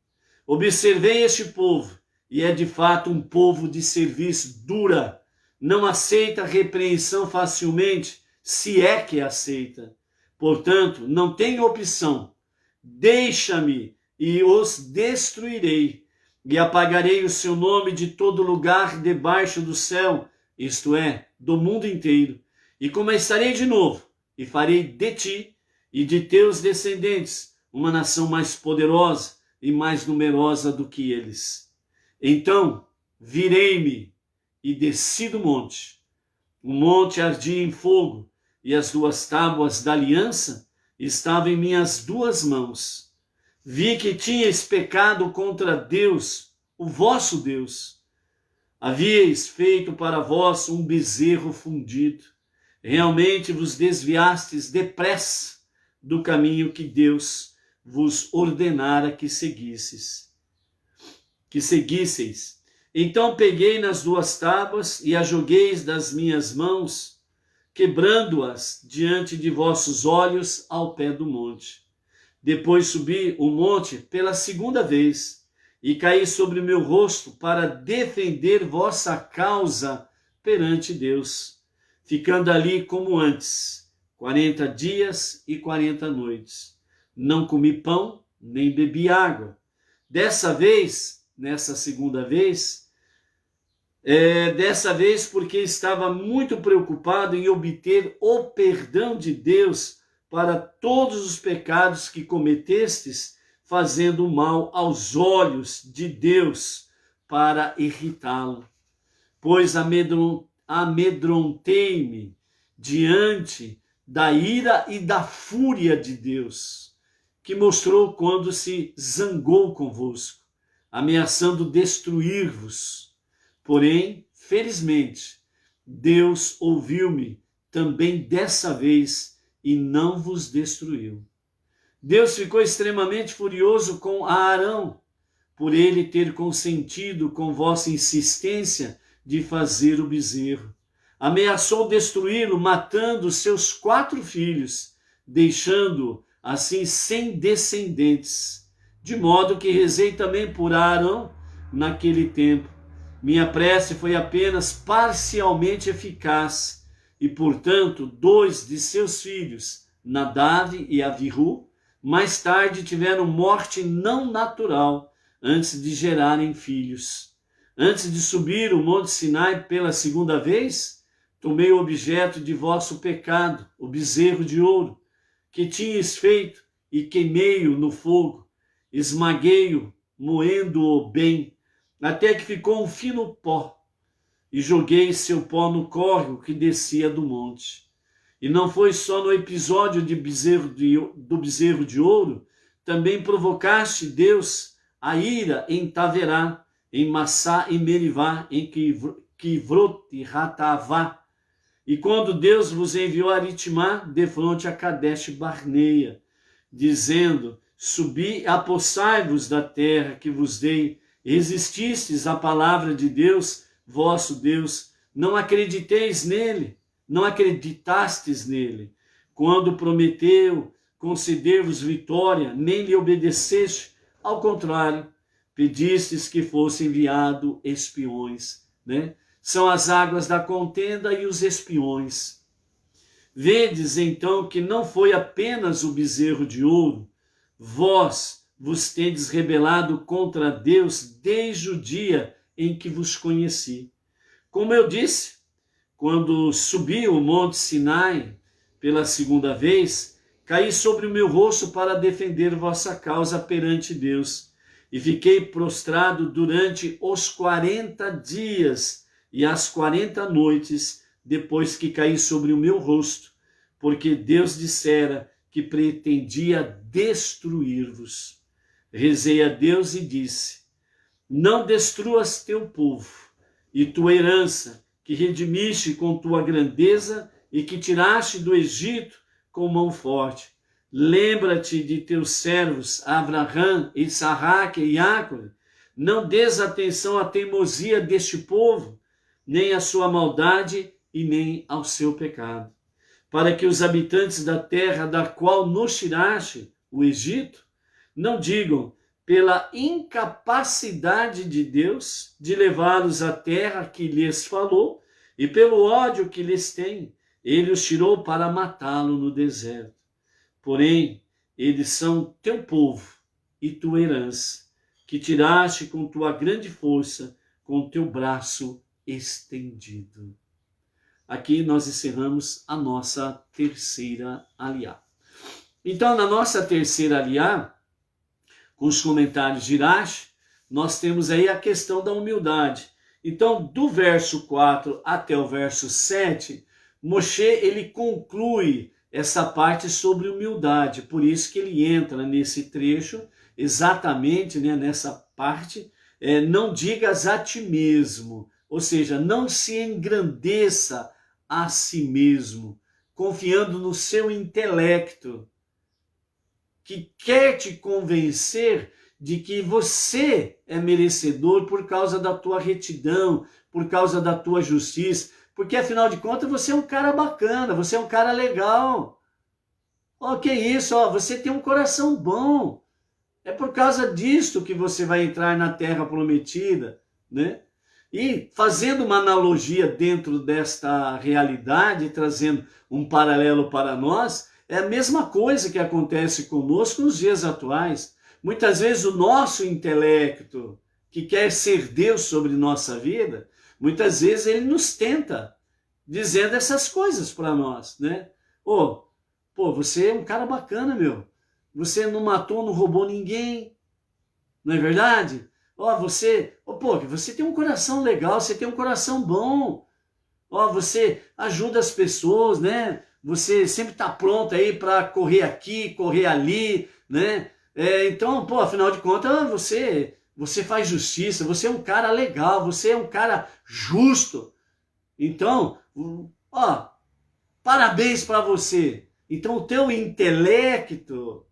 observei este povo, e é de fato um povo de serviço dura. Não aceita repreensão facilmente, se é que aceita. Portanto, não tem opção. Deixa-me e os destruirei, e apagarei o seu nome de todo lugar debaixo do céu, isto é, do mundo inteiro. E começarei de novo, e farei de ti e de teus descendentes uma nação mais poderosa e mais numerosa do que eles. Então virei-me e desci do monte. O monte ardia em fogo, e as duas tábuas da aliança estavam em minhas duas mãos. Vi que tinhais pecado contra Deus, o vosso Deus. Havíeis feito para vós um bezerro fundido. Realmente vos desviastes depressa do caminho que Deus vos ordenara que seguisseis. Então peguei nas duas tábuas e as jogueis das minhas mãos, quebrando-as diante de vossos olhos ao pé do monte. Depois subi o monte pela segunda vez e caí sobre o meu rosto para defender vossa causa perante Deus, ficando ali como antes, 40 dias e 40 noites. Não comi pão, nem bebi água. Dessa vez, nessa segunda vez, porque estava muito preocupado em obter o perdão de Deus para todos os pecados que cometestes, fazendo mal aos olhos de Deus para irritá-lo. Pois amedrontei-me diante da ira e da fúria de Deus, que mostrou quando se zangou convosco, ameaçando destruir-vos. Porém, felizmente, Deus ouviu-me também dessa vez e não vos destruiu. Deus ficou extremamente furioso com Arão, por ele ter consentido com vossa insistência de fazer o bezerro. Ameaçou destruí-lo, matando seus 4 filhos, deixando-o assim sem descendentes. De modo que rezei também por Arão naquele tempo. Minha prece foi apenas parcialmente eficaz, e portanto 2 de seus filhos, Nadav e Avihu, mais tarde tiveram morte não natural antes de gerarem filhos. Antes de subir o monte Sinai pela segunda vez, tomei o objeto de vosso pecado, o bezerro de ouro, que tinhas feito, e queimei-o no fogo, esmaguei-o, moendo-o bem, até que ficou um fino pó, e joguei seu pó no córrego que descia do monte. E não foi só no episódio do bezerro de ouro, também provocaste Deus a ira em Taverá, em Massá e Merivá, em Kivrot e Ratavá. E quando Deus vos enviou a Ritmá, defronte a Kadesh Barneia, dizendo: subi, apossai-vos da terra que vos dei, resististes à palavra de Deus, vosso Deus, não acreditastes nele, quando prometeu conceder-vos vitória, nem lhe obedeceste, ao contrário, pedistes que fosse enviado espiões, né? São as águas da contenda e os espiões. Vedes então que não foi apenas o bezerro de ouro, vós vos tendes rebelado contra Deus desde o dia em que vos conheci. Como eu disse, quando subi o monte Sinai pela segunda vez, caí sobre o meu rosto para defender vossa causa perante Deus, e fiquei prostrado durante os 40 dias e as 40 noites, depois que caí sobre o meu rosto, porque Deus dissera que pretendia destruir-vos. Rezei a Deus e disse: não destruas teu povo e tua herança, que redimiste com tua grandeza e que tiraste do Egito com mão forte. Lembra-te de teus servos Abraão, Isaque e Jacó. Não des atenção à teimosia deste povo, nem à sua maldade e nem ao seu pecado, para que os habitantes da terra da qual nos tiraste, o Egito, não digam: pela incapacidade de Deus de levá-los à terra que lhes falou, e pelo ódio que lhes tem, ele os tirou para matá-lo no deserto. Porém, eles são teu povo e tua herança, que tiraste com tua grande força, com teu braço estendido. Aqui nós encerramos a nossa terceira aliá. Então, na nossa terceira aliá, com os comentários de Irache, nós temos aí a questão da humildade. Então, do verso 4 até o verso 7, Moshe ele conclui essa parte sobre humildade. Por isso que ele entra nesse trecho, exatamente, né, nessa parte, não digas a ti mesmo, ou seja, não se engrandeça a si mesmo, confiando no seu intelecto, que quer te convencer de que você é merecedor por causa da tua retidão, por causa da tua justiça, porque afinal de contas você é um cara bacana, você é um cara legal. Ó, que isso, ó, você tem um coração bom. É por causa disto que você vai entrar na terra prometida, né? E fazendo uma analogia dentro desta realidade, trazendo um paralelo para nós, é a mesma coisa que acontece conosco nos dias atuais. Muitas vezes o nosso intelecto, que quer ser Deus sobre nossa vida, muitas vezes ele nos tenta, dizendo essas coisas para nós, né? Pô, você é um cara bacana, meu. Você não matou, não roubou ninguém, não é verdade? Você tem um coração legal, você tem um coração bom. Você ajuda as pessoas, né? Você sempre está pronto aí para correr aqui, correr ali, né? Então, afinal de contas, você faz justiça, você é um cara legal, você é um cara justo. Então, parabéns para você. Então, o teu intelecto,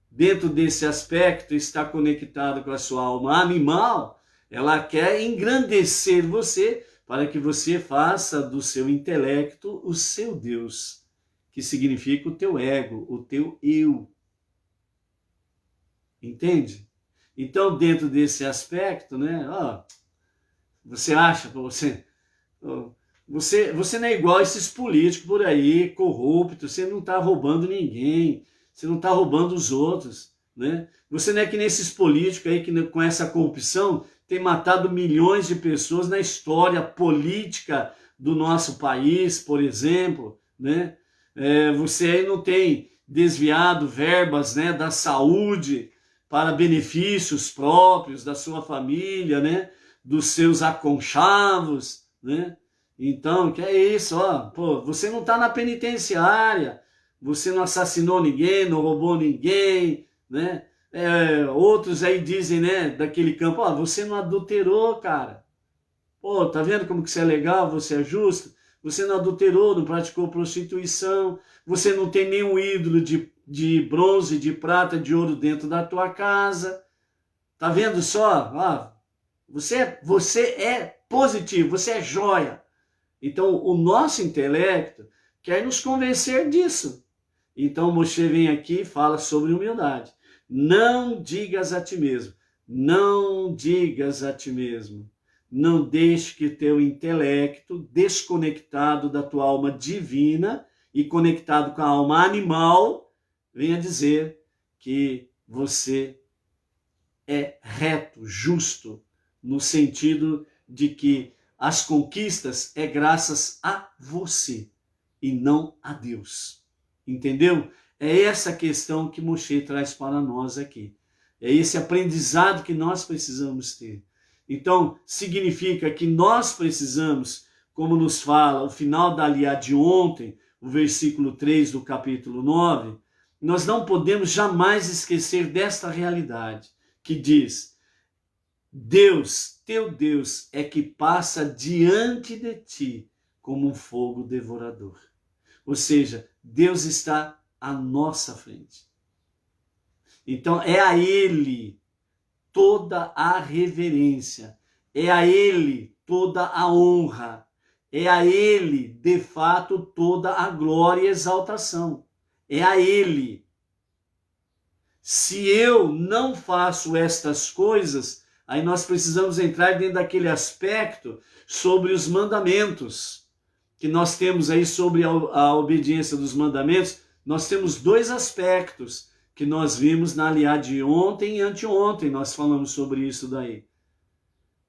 dentro desse aspecto, está conectado com a sua alma animal. Ela quer engrandecer você para que você faça do seu intelecto o seu Deus, que significa o teu ego, o teu eu. Entende? Então, dentro desse aspecto, né? Você acha, você não é igual a esses políticos por aí, corruptos, você não está roubando ninguém, você não está roubando os outros, né? Você não é que nesses políticos aí que com essa corrupção tem matado milhões de pessoas na história política do nosso país, por exemplo, né? Você aí não tem desviado verbas, né, da saúde para benefícios próprios da sua família, né, dos seus aconchavos, né? Então, que é isso, você não está na penitenciária, você não assassinou ninguém, não roubou ninguém, né? Outros aí dizem, né, daquele campo, você não adulterou, cara. Tá vendo como que você é legal, você é justo? Você não adulterou, não praticou prostituição, você não tem nenhum ídolo de bronze, de prata, de ouro dentro da tua casa. Tá vendo só? Você é positivo, você é joia. Então, o nosso intelecto quer nos convencer disso. Então, Moshe vem aqui e fala sobre humildade. Não digas a ti mesmo. Não digas a ti mesmo. Não deixe que teu intelecto, desconectado da tua alma divina, e conectado com a alma animal, venha dizer que você é reto, justo, no sentido de que as conquistas é graças a você e não a Deus. Entendeu? É essa questão que Moshe traz para nós aqui. É esse aprendizado que nós precisamos ter. Então, significa que nós precisamos, como nos fala o final da aliá de ontem, o versículo 3 do capítulo 9, nós não podemos jamais esquecer desta realidade, que diz: Deus, teu Deus, é que passa diante de ti como um fogo devorador. Ou seja, Deus está à nossa frente. Então é a Ele toda a reverência, é a Ele toda a honra, é a Ele, de fato, toda a glória e exaltação. É a Ele. Se eu não faço estas coisas, aí nós precisamos entrar dentro daquele aspecto sobre os mandamentos, que nós temos aí sobre a obediência dos mandamentos. Nós temos dois aspectos que nós vimos na aliá de ontem e anteontem, nós falamos sobre isso daí.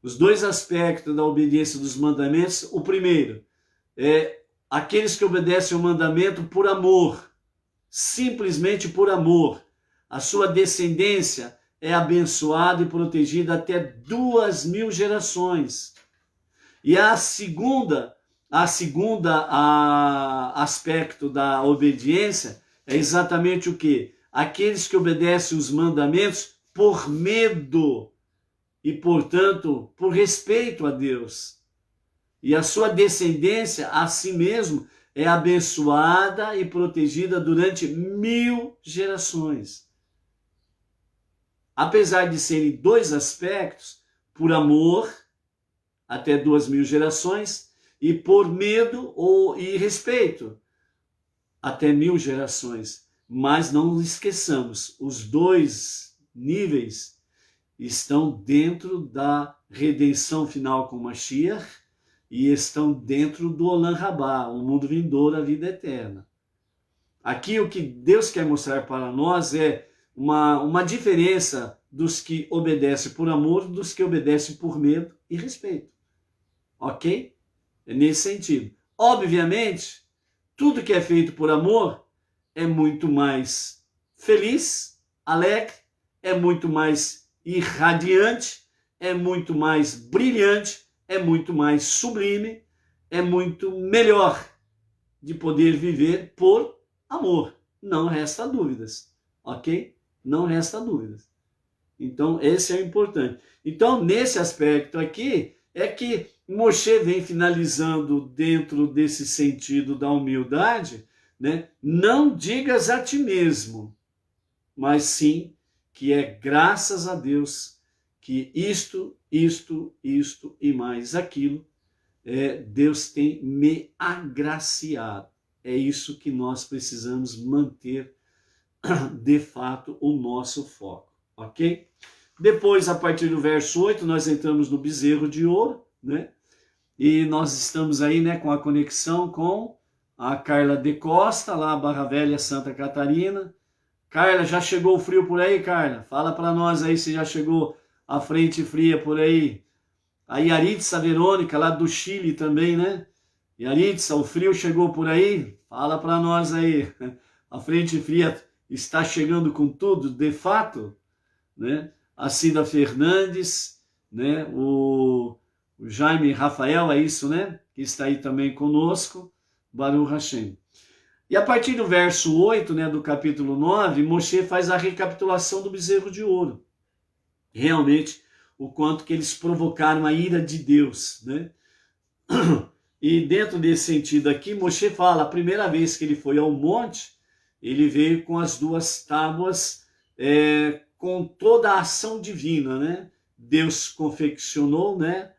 Os dois aspectos da obediência dos mandamentos: o primeiro é aqueles que obedecem o mandamento por amor, simplesmente por amor. A sua descendência é abençoada e protegida até 2000 gerações. E a segunda aspecto da obediência é exatamente o quê? Aqueles que obedecem os mandamentos por medo e, portanto, por respeito a Deus. E a sua descendência, a si mesmo, é abençoada e protegida durante 1000 gerações. Apesar de serem dois aspectos, por amor, até 2000 gerações, e por medo e respeito, até 1000 gerações. Mas não esqueçamos, os dois níveis estão dentro da redenção final com Mashiach e estão dentro do Olam Rabá, o mundo vindouro, a vida eterna. Aqui o que Deus quer mostrar para nós é uma diferença dos que obedecem por amor, dos que obedecem por medo e respeito. Ok? É nesse sentido. Obviamente, tudo que é feito por amor é muito mais feliz, alegre, é muito mais irradiante, é muito mais brilhante, é muito mais sublime, é muito melhor de poder viver por amor. Não resta dúvidas, ok? Não resta dúvidas. Então, esse é o importante. Então, nesse aspecto aqui, é que Moshe vem finalizando dentro desse sentido da humildade, né? Não digas a ti mesmo, mas sim que é graças a Deus que isto e mais aquilo, Deus tem me agraciado. É isso que nós precisamos manter, de fato, o nosso foco, ok? Depois, a partir do verso 8, nós entramos no bezerro de ouro, né? E nós estamos aí, né, com a conexão com a Carla de Costa, lá Barra Velha, Santa Catarina. Carla, já chegou o frio por aí, Carla? Fala para nós aí se já chegou a frente fria por aí. A Yaritza Verônica, lá do Chile também, né? Yaritza, o frio chegou por aí? Fala para nós aí. A frente fria está chegando com tudo, de fato, né? A Cida Fernandes, né? O Jaime Rafael, é isso, né? Que está aí também conosco. Baruch Hashem. E a partir do verso 8, né, do capítulo 9, Moshe faz a recapitulação do bezerro de ouro. Realmente, o quanto que eles provocaram a ira de Deus, né? E dentro desse sentido aqui, Moshe fala, a primeira vez que ele foi ao monte, ele veio com as duas tábuas, com toda a ação divina, né? Deus confeccionou, né,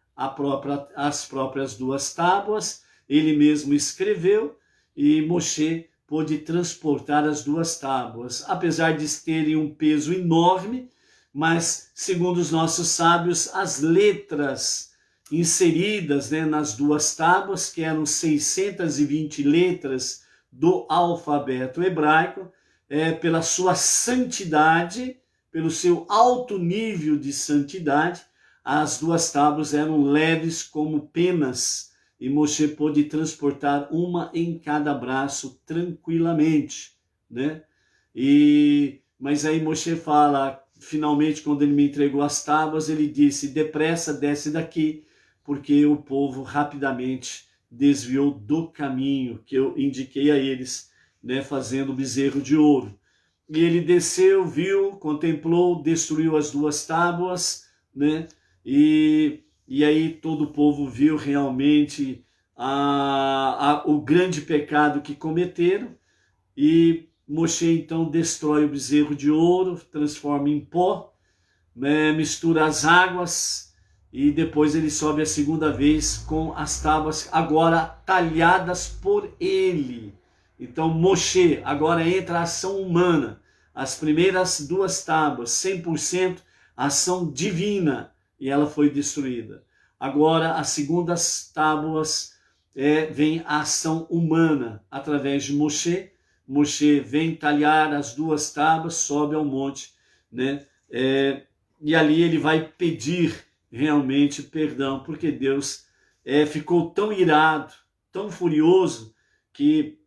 as próprias duas tábuas, ele mesmo escreveu, e Moshe pôde transportar as duas tábuas, apesar de terem um peso enorme, mas, segundo os nossos sábios, as letras inseridas, né, nas duas tábuas, que eram 620 letras do alfabeto hebraico, pela sua santidade, pelo seu alto nível de santidade. As duas tábuas eram leves como penas, e Moshe pôde transportar uma em cada braço tranquilamente, né? Mas aí Moshe fala, finalmente, quando ele me entregou as tábuas, ele disse: depressa, desce daqui, porque o povo rapidamente desviou do caminho que eu indiquei a eles, né, fazendo o bezerro de ouro. E ele desceu, viu, contemplou, destruiu as duas tábuas, né? E aí todo o povo viu realmente o grande pecado que cometeram, e Moshe então destrói o bezerro de ouro, transforma em pó, né, mistura as águas, e depois ele sobe a segunda vez com as tábuas agora talhadas por ele. Então Moshe agora entra a ação humana. As primeiras duas tábuas, 100% ação divina, e ela foi destruída. Agora as segundas tábuas vem a ação humana através de Moshe. Moshe vem talhar as duas tábuas, sobe ao monte, né? E ali ele vai pedir realmente perdão, porque Deus ficou tão irado, tão furioso, que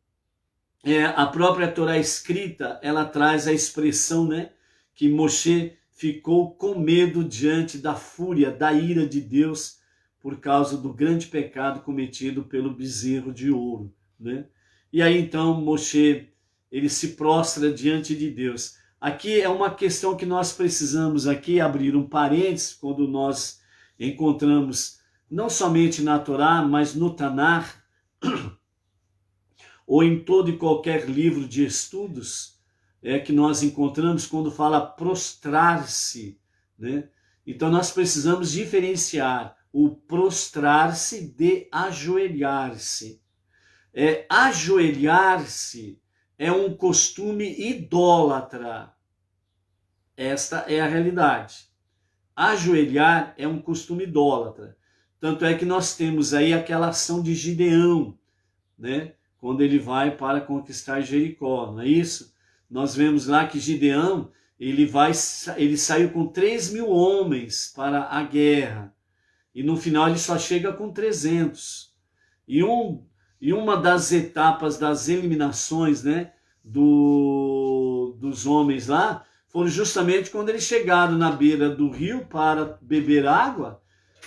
a própria Torá escrita, ela traz a expressão, né, que Moshe ficou com medo diante da fúria, da ira de Deus, por causa do grande pecado cometido pelo bezerro de ouro, né? E aí então Moshe, ele se prostra diante de Deus. Aqui é uma questão que nós precisamos aqui abrir um parênteses, quando nós encontramos, não somente na Torá, mas no Tanar, ou em todo e qualquer livro de estudos, que nós encontramos quando fala prostrar-se, né? Então nós precisamos diferenciar o prostrar-se de ajoelhar-se. Ajoelhar-se é um costume idólatra. Esta é a realidade. Ajoelhar é um costume idólatra. Tanto é que nós temos aí aquela ação de Gideão, né? Quando ele vai para conquistar Jericó, não é isso? Nós vemos lá que Gideão, ele saiu com 3.000 homens para a guerra, e no final ele só chega com 300. E uma das etapas das eliminações, né, dos homens lá, foram justamente quando eles chegaram na beira do rio para beber água.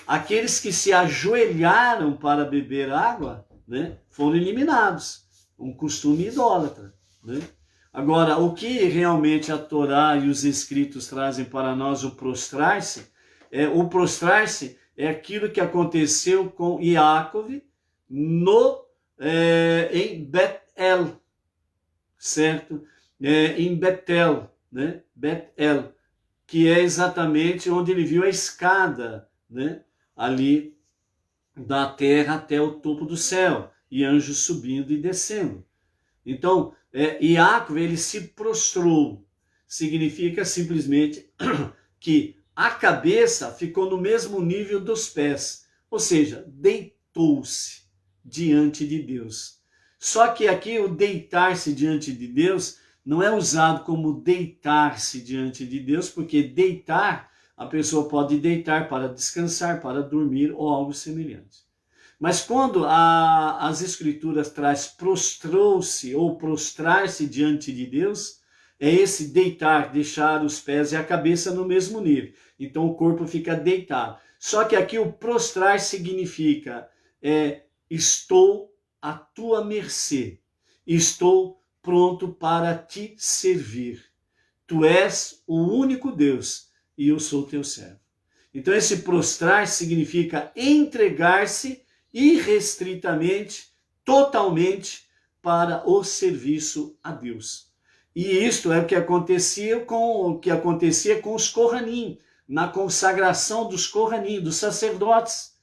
Aqueles que se ajoelharam para beber água, né, foram eliminados. Um costume idólatra, né? Agora, o que realmente a Torá e os escritos trazem para nós, o prostrar-se é aquilo que aconteceu com Yaakov em Bet-El, certo? Em Betel, né? Bet-El, que é exatamente onde ele viu a escada, né, ali da terra até o topo do céu, e anjos subindo e descendo. Então, Yaakov, ele se prostrou, significa simplesmente que a cabeça ficou no mesmo nível dos pés, ou seja, deitou-se diante de Deus. Só que aqui o deitar-se diante de Deus não é usado como deitar-se diante de Deus, porque deitar, a pessoa pode deitar para descansar, para dormir ou algo semelhante. Mas quando as escrituras traz prostrou-se ou prostrar-se diante de Deus, é esse deitar, deixar os pés e a cabeça no mesmo nível. Então o corpo fica deitado. Só que aqui o prostrar significa estou à tua mercê, estou pronto para te servir. Tu és o único Deus e eu sou teu servo. Então esse prostrar significa entregar-se irrestritamente, totalmente para o serviço a Deus. E isto é o que acontecia com os Kohanim, na consagração dos Kohanim, dos sacerdotes.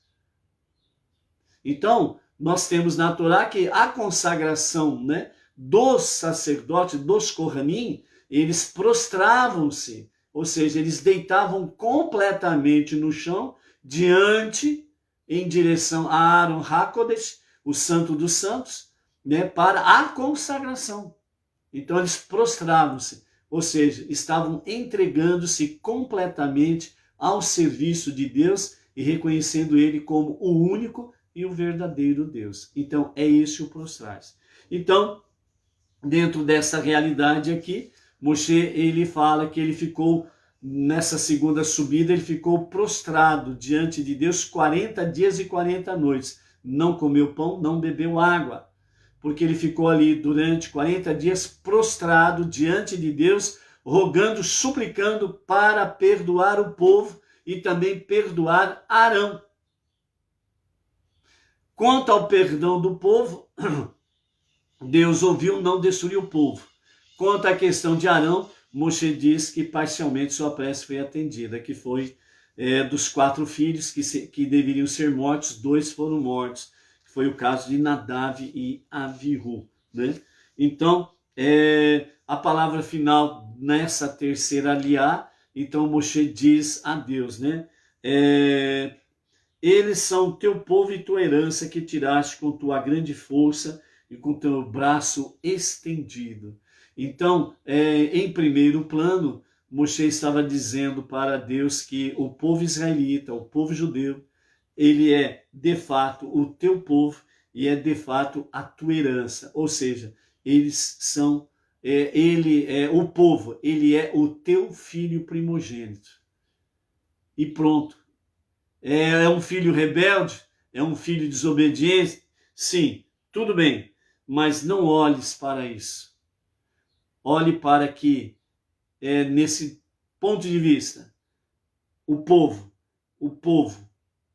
Então, nós temos na Torá que a consagração, né, dos sacerdotes, dos Kohanim, eles prostravam-se, ou seja, eles deitavam completamente no chão, em direção a Aaron HaKodesh, o Santo dos Santos, né, para a consagração. Então eles prostravam-se, ou seja, estavam entregando-se completamente ao serviço de Deus e reconhecendo Ele como o único e o verdadeiro Deus. Então é esse o prostrar-se. Então, dentro dessa realidade aqui, Moshe, ele fala que ele ficou, nessa segunda subida, ele ficou prostrado diante de Deus 40 dias e 40 noites. Não comeu pão, não bebeu água, porque ele ficou ali durante 40 dias prostrado diante de Deus, rogando, suplicando para perdoar o povo e também perdoar Arão. Quanto ao perdão do povo, Deus ouviu, não destruiu o povo. Quanto à questão de Arão, Moshe diz que parcialmente sua prece foi atendida, que foi dos 4 filhos que deveriam ser mortos, 2 foram mortos. Foi o caso de Nadav e Avihu, né? Então, a palavra final nessa terceira aliá, então Moshe diz a Deus, né? Eles são teu povo e tua herança que tiraste com tua grande força e com teu braço estendido. Então, em primeiro plano, Moshe estava dizendo para Deus que o povo israelita, o povo judeu, ele é de fato o teu povo e é de fato a tua herança. Ou seja, eles são, ele é o povo, ele é o teu filho primogênito. E pronto. É um filho rebelde? É um filho desobediente? Sim, tudo bem, mas não olhes para isso. Olhe para que, nesse ponto de vista, o povo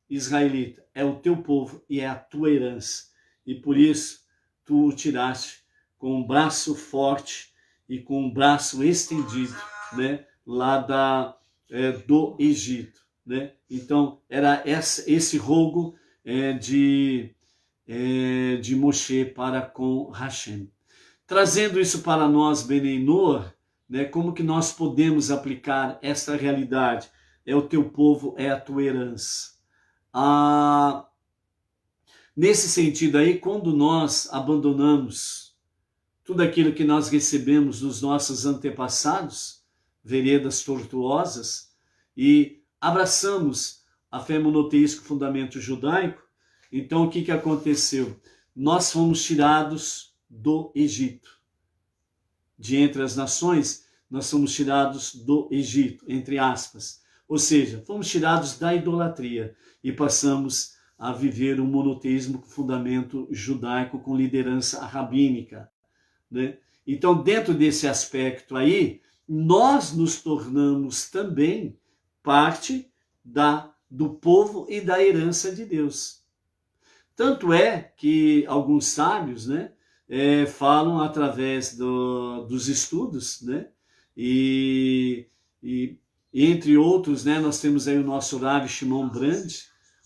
israelita é o teu povo e é a tua herança. E por isso tu o tiraste com um braço forte e com um braço estendido, né, lá do Egito. Né? Então era esse rogo de Moshe para com Hashem. Trazendo isso para nós, Benei Noor, né, como que nós podemos aplicar esta realidade? É o teu povo, é a tua herança. Nesse sentido aí, quando nós abandonamos tudo aquilo que nós recebemos dos nossos antepassados, veredas tortuosas, e abraçamos a fé monoteísta com fundamento judaico, então o que aconteceu? Nós fomos tirados do Egito. De entre as nações, nós fomos tirados do Egito, entre aspas. Ou seja, fomos tirados da idolatria e passamos a viver um monoteísmo com fundamento judaico, com liderança rabínica. Né? Então, dentro desse aspecto aí, nós nos tornamos também parte do povo e da herança de Deus. Tanto é que alguns sábios, né, falam através dos estudos, né, e entre outros, né, nós temos aí o nosso Rav Shimon Brand,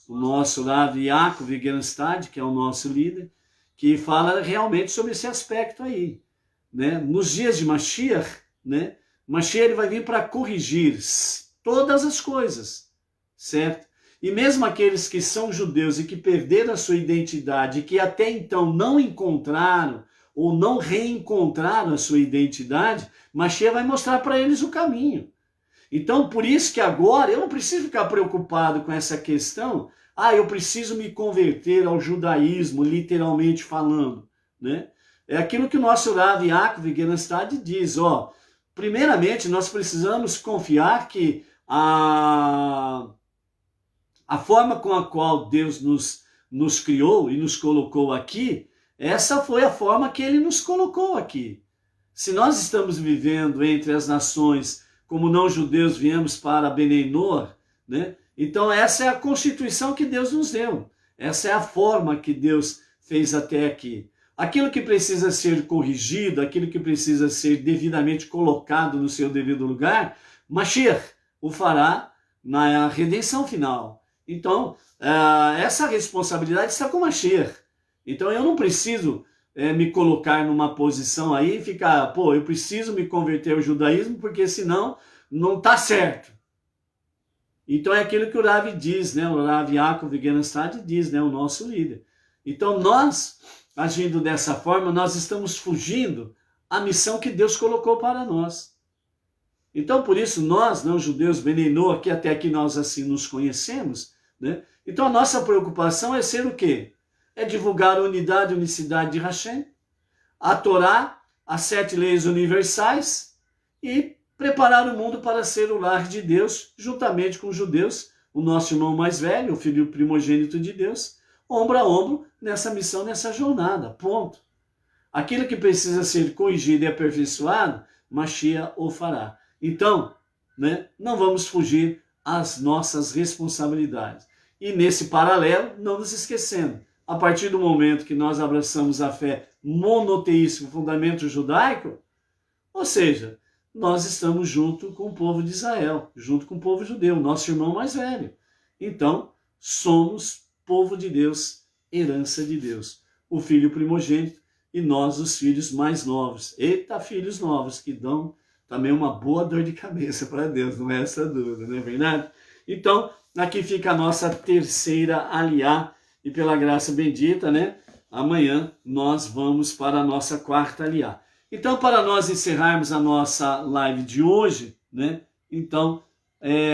o nosso Rav Yaakov Gerenstad, que é o nosso líder, que fala realmente sobre esse aspecto aí. Né? Nos dias de Mashiach, né, Mashiach ele vai vir para corrigir todas as coisas, certo? E mesmo aqueles que são judeus e que perderam a sua identidade, que até então não encontraram ou não reencontraram a sua identidade, Mashiach vai mostrar para eles o caminho. Então, por isso que agora eu não preciso ficar preocupado com essa questão, eu preciso me converter ao judaísmo, literalmente falando, né? É aquilo que o nosso Rav Yaakov Gerenstad diz, primeiramente nós precisamos confiar que a forma com a qual Deus nos criou e nos colocou aqui, essa foi a forma que ele nos colocou aqui. Se nós estamos vivendo entre as nações como não-judeus, viemos para Benei Noor, né? Então essa é a constituição que Deus nos deu. Essa é a forma que Deus fez até aqui. Aquilo que precisa ser corrigido, aquilo que precisa ser devidamente colocado no seu devido lugar, Mashiach o fará na redenção final. Então, essa responsabilidade está com Mashiach. Então, eu não preciso me colocar numa posição aí e ficar, eu preciso me converter ao judaísmo porque senão não está certo. Então, é aquilo que o Rav diz, né? O Rav Yaakov Gerenstad diz, né? O nosso líder. Então nós, agindo dessa forma, nós estamos fugindo à missão que Deus colocou para nós. Então por isso nós, não judeus, Beneinô, que até aqui nós assim nos conhecemos, né? Então a nossa preocupação é ser o quê? É divulgar a unidade e unicidade de Hashem, a Torá, as 7 leis universais e preparar o mundo para ser o lar de Deus, juntamente com os judeus, o nosso irmão mais velho, o filho primogênito de Deus, ombro a ombro nessa missão, nessa jornada, ponto. Aquilo que precisa ser corrigido e aperfeiçoado, Mashiach o fará. Então, né, não vamos fugir às nossas responsabilidades. E nesse paralelo, não nos esquecendo, a partir do momento que nós abraçamos a fé monoteísta, o fundamento judaico, ou seja, nós estamos junto com o povo de Israel, junto com o povo judeu, nosso irmão mais velho. Então, somos povo de Deus, herança de Deus, o filho primogênito e nós os filhos mais novos. Eita, filhos novos, que dão também uma boa dor de cabeça para Deus, não é essa dúvida, não é verdade? Então, aqui fica a nossa terceira aliá, e pela graça bendita, né? Amanhã nós vamos para a nossa quarta aliá. Então, para nós encerrarmos a nossa live de hoje, né? Então,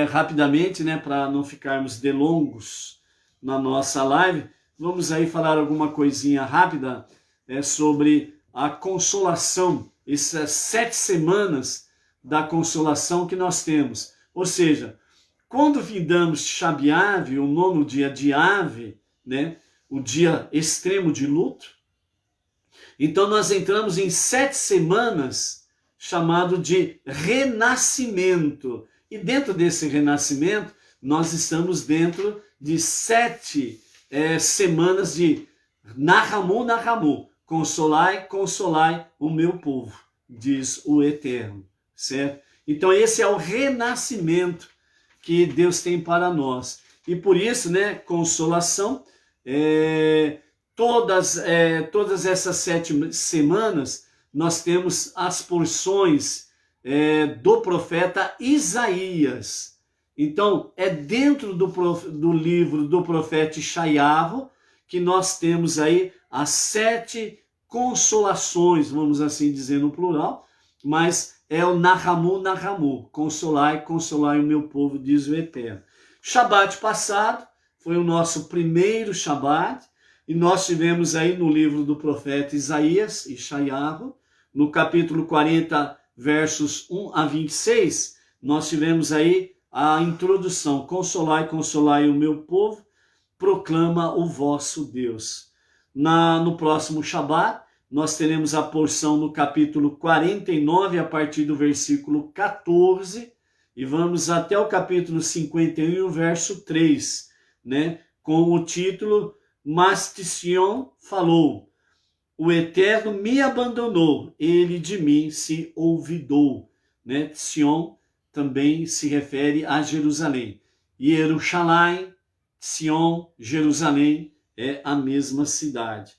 rapidamente, né? Para não ficarmos delongos na nossa live, vamos aí falar alguma coisinha rápida sobre a consolação, essas 7 semanas da consolação que nós temos. Ou seja, quando findamos Shabiave, o 9º dia de Ave, né? O dia extremo de luto, então nós entramos em 7 semanas chamado de renascimento. E dentro desse renascimento, nós estamos dentro de 7 semanas de Nahamu, Nahamu. Consolai, consolai o meu povo, diz o Eterno, certo? Então esse é o renascimento que Deus tem para nós. E por isso, né, consolação, todas essas 7 semanas, nós temos as porções do profeta Isaías. Então, é dentro do livro do profeta Ishayahu que nós temos aí as 7 consolações, vamos assim dizer no plural, mas é o Nahamu, Nahamu, consolai, consolai o meu povo, diz o Eterno. Shabat passado foi o nosso primeiro Shabat, e nós tivemos aí no livro do profeta Isaías, Ishayahu, no capítulo 40, versos 1 a 26, nós tivemos aí a introdução, consolai, consolai o meu povo, proclama o vosso Deus. No próximo Shabat, nós teremos a porção no capítulo 49, a partir do versículo 14, e vamos até o capítulo 51, verso 3, né? Com o título, Mas Sion falou, o Eterno me abandonou, ele de mim se olvidou, né? Sion também se refere a Jerusalém. Yerushalayim, Sion, Jerusalém, é a mesma cidade.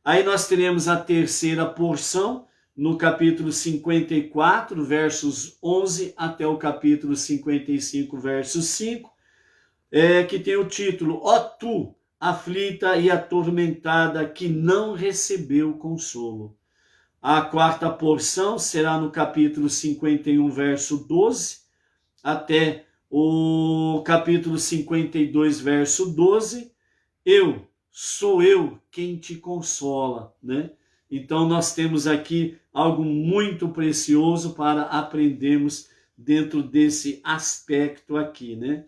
Aí nós teremos a terceira porção, no capítulo 54, versos 11 até o capítulo 55, verso 5, que tem o título, Ó tu, aflita e atormentada, que não recebeu consolo. A quarta porção será no capítulo 51, verso 12, até o capítulo 52, verso 12, sou eu quem te consola, né? Então nós temos aqui algo muito precioso para aprendermos dentro desse aspecto aqui, né?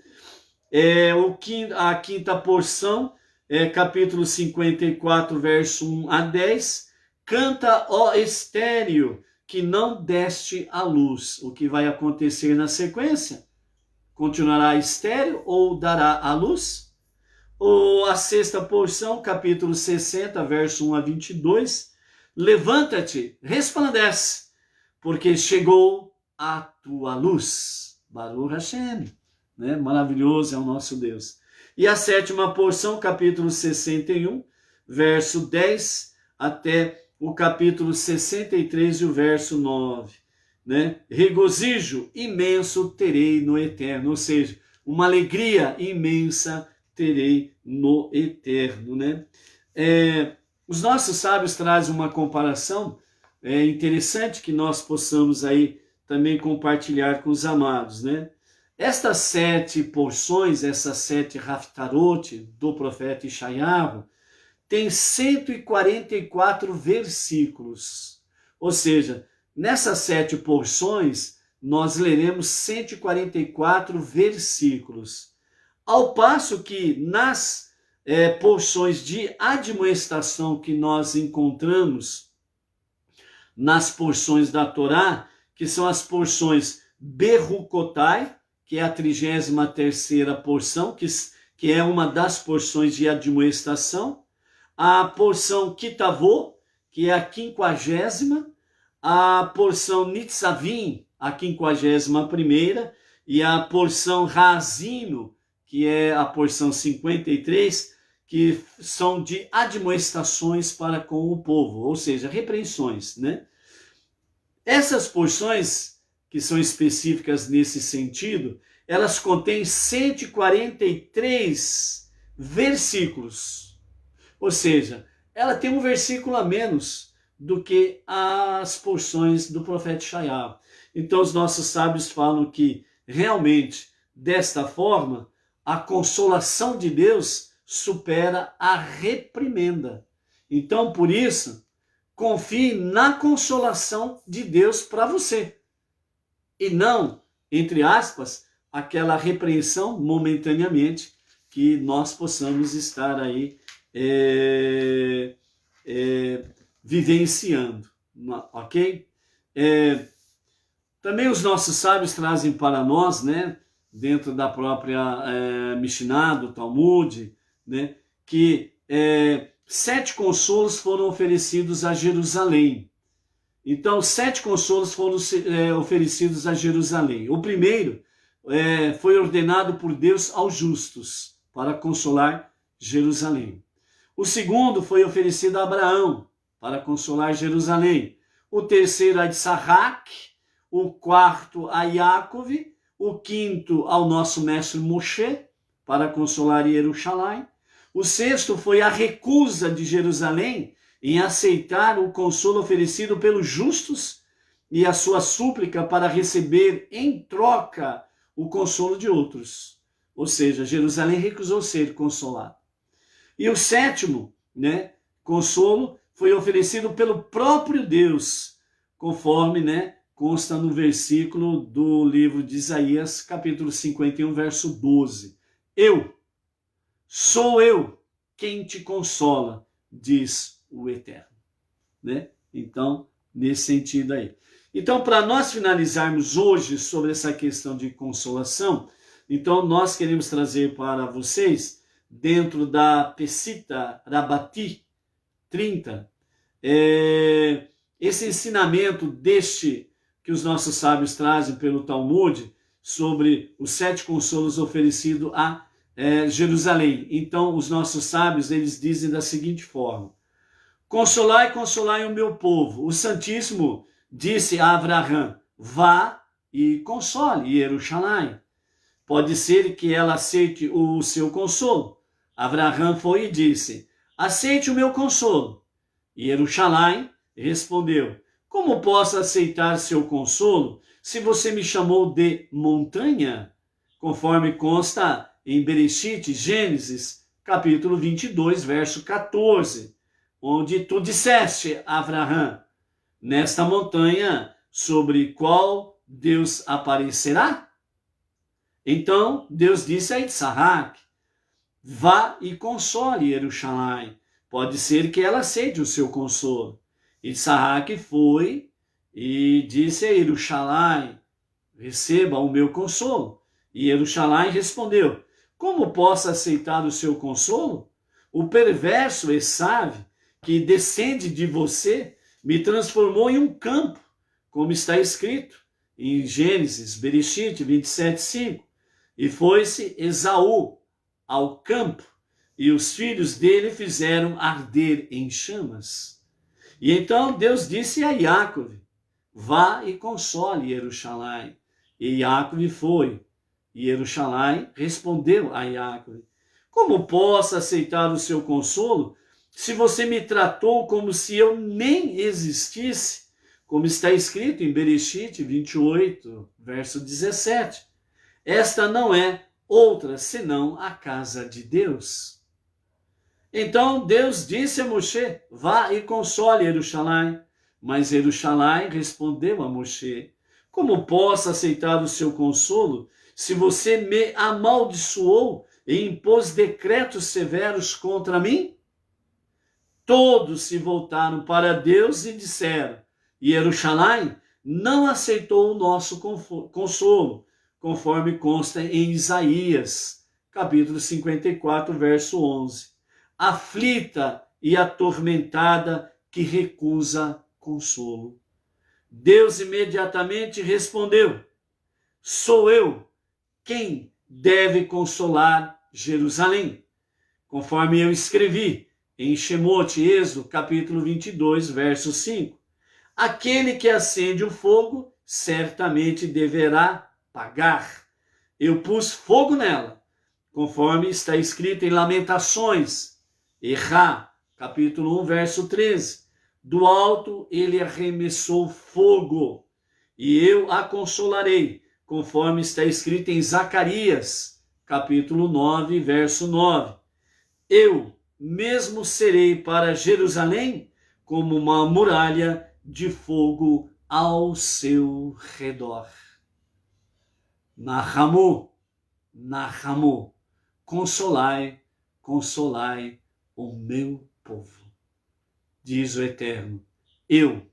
A quinta porção é capítulo 54, verso 1 a 10, canta, ó estéreo, que não deste à luz. O que vai acontecer na sequência? Continuará estéreo ou dará à luz? A sexta porção, capítulo 60, verso 1 a 22, levanta-te, resplandece, porque chegou a tua luz. Baruch Hashem, né? Maravilhoso é o nosso Deus. E a sétima porção, capítulo 61, verso 10 até o capítulo 63 e o verso 9, né? Regozijo imenso terei no Eterno, ou seja, uma alegria imensa terei no Eterno, né? Os nossos sábios trazem uma comparação interessante que nós possamos aí também compartilhar com os amados, né? Estas 7 porções, essas 7 Haftarot do profeta Ishayahu, tem 144 versículos. Ou seja, nessas 7 porções, nós leremos 144 versículos. Ao passo que nas porções de admoestação que nós encontramos nas porções da Torá, que são as porções Berukotai, que é a 33ª porção, que é uma das porções de admoestação, a porção Kitavô, que é a 50ª, a porção Nitzavim, a 51ª, e a porção Razino, que é a porção 53, que são de admoestações para com o povo, ou seja, repreensões, né? Essas porções, que são específicas nesse sentido, elas contêm 143 versículos. Ou seja, ela tem um versículo a menos do que as porções do profeta Ishayahu. Então os nossos sábios falam que realmente, desta forma, a consolação de Deus supera a reprimenda. Então, por isso, confie na consolação de Deus para você. E não, entre aspas, aquela repreensão momentaneamente que nós possamos estar aí vivenciando, ok? Também os nossos sábios trazem para nós, né, dentro da própria Mishnah, do Talmud, né, que 7 consolos foram oferecidos a Jerusalém. Então, 7 consolos foram oferecidos a Jerusalém. O primeiro foi ordenado por Deus aos justos, para consolar Jerusalém. O segundo foi oferecido a Abraão, para consolar Jerusalém. O terceiro a Isaac, o quarto a Yaakov, o quinto ao nosso mestre Moshe, para consolar Jerusalém. O sexto foi a recusa de Jerusalém em aceitar o consolo oferecido pelos justos e a sua súplica para receber em troca o consolo de outros. Ou seja, Jerusalém recusou ser consolado. E o sétimo, né, consolo foi oferecido pelo próprio Deus, conforme, né, consta no versículo do livro de Isaías, capítulo 51, verso 12. Sou eu quem te consola, diz o Eterno. Né? Então, nesse sentido aí. Então, para nós finalizarmos hoje sobre essa questão de consolação, então nós queremos trazer para vocês, dentro da Pesita Rabati 30, esse ensinamento deste que os nossos sábios trazem pelo Talmud sobre os 7 consolos oferecidos a Jerusalém. Então, os nossos sábios, eles dizem da seguinte forma: consolai, consolai o meu povo. O Santíssimo disse a Abraão: vá e console Jerusalém. Pode ser que ela aceite o seu consolo. Abraão foi e disse: aceite o meu consolo. E Jerusalém respondeu: como posso aceitar seu consolo se você me chamou de montanha? Conforme consta em Bereshit, Gênesis, capítulo 22, verso 14, onde tu disseste a Abraão: nesta montanha sobre qual Deus aparecerá? Então Deus disse a Isaac: vá e console Jerusalém. Pode ser que ela aceite o seu consolo. Isaac foi e disse a Jerusalém: receba o meu consolo. E Jerusalém respondeu: como posso aceitar o seu consolo? O perverso Esav, que descende de você, me transformou em um campo, como está escrito em Gênesis, Bereshit 27:5. E foi-se Esaú ao campo, e os filhos dele fizeram arder em chamas. E então Deus disse a Yaakov: vá e console Jerusalém. E Yaakov foi. E Jerusalém respondeu a Yaakov: como posso aceitar o seu consolo se você me tratou como se eu nem existisse, como está escrito em Bereshit 28, verso 17. Esta não é outra senão a casa de Deus. Então Deus disse a Moshe, vá e console Jerusalém. Mas Jerusalém respondeu a Moshe, como posso aceitar o seu consolo se você me amaldiçoou e impôs decretos severos contra mim? Todos se voltaram para Deus e disseram, e Jerusalém não aceitou o nosso consolo, conforme consta em Isaías, capítulo 54, verso 11. Aflita e atormentada que recusa consolo. Deus imediatamente respondeu, sou eu quem deve consolar Jerusalém, conforme eu escrevi em Shemot, Êxodo, capítulo 22, verso 5. Aquele que acende o fogo certamente deverá pagar. Eu pus fogo nela, conforme está escrito em Lamentações, Errá, capítulo 1, verso 13. Do alto ele arremessou fogo, e eu a consolarei, conforme está escrito em Zacarias, capítulo 9, verso 9. Eu mesmo serei para Jerusalém como uma muralha de fogo ao seu redor. Nahamu, Nahamu, consolai, consolai o meu povo. Diz o Eterno, eu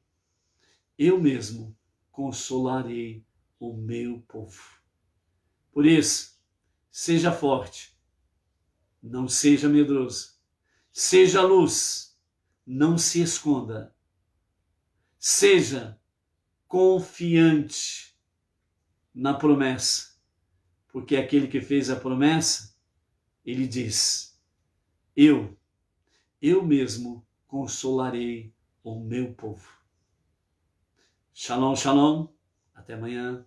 mesmo consolarei o meu povo. Por isso, seja forte, não seja medroso, seja luz, não se esconda, seja confiante na promessa, porque aquele que fez a promessa, ele diz, eu mesmo consolarei o meu povo. Shalom, shalom, até amanhã.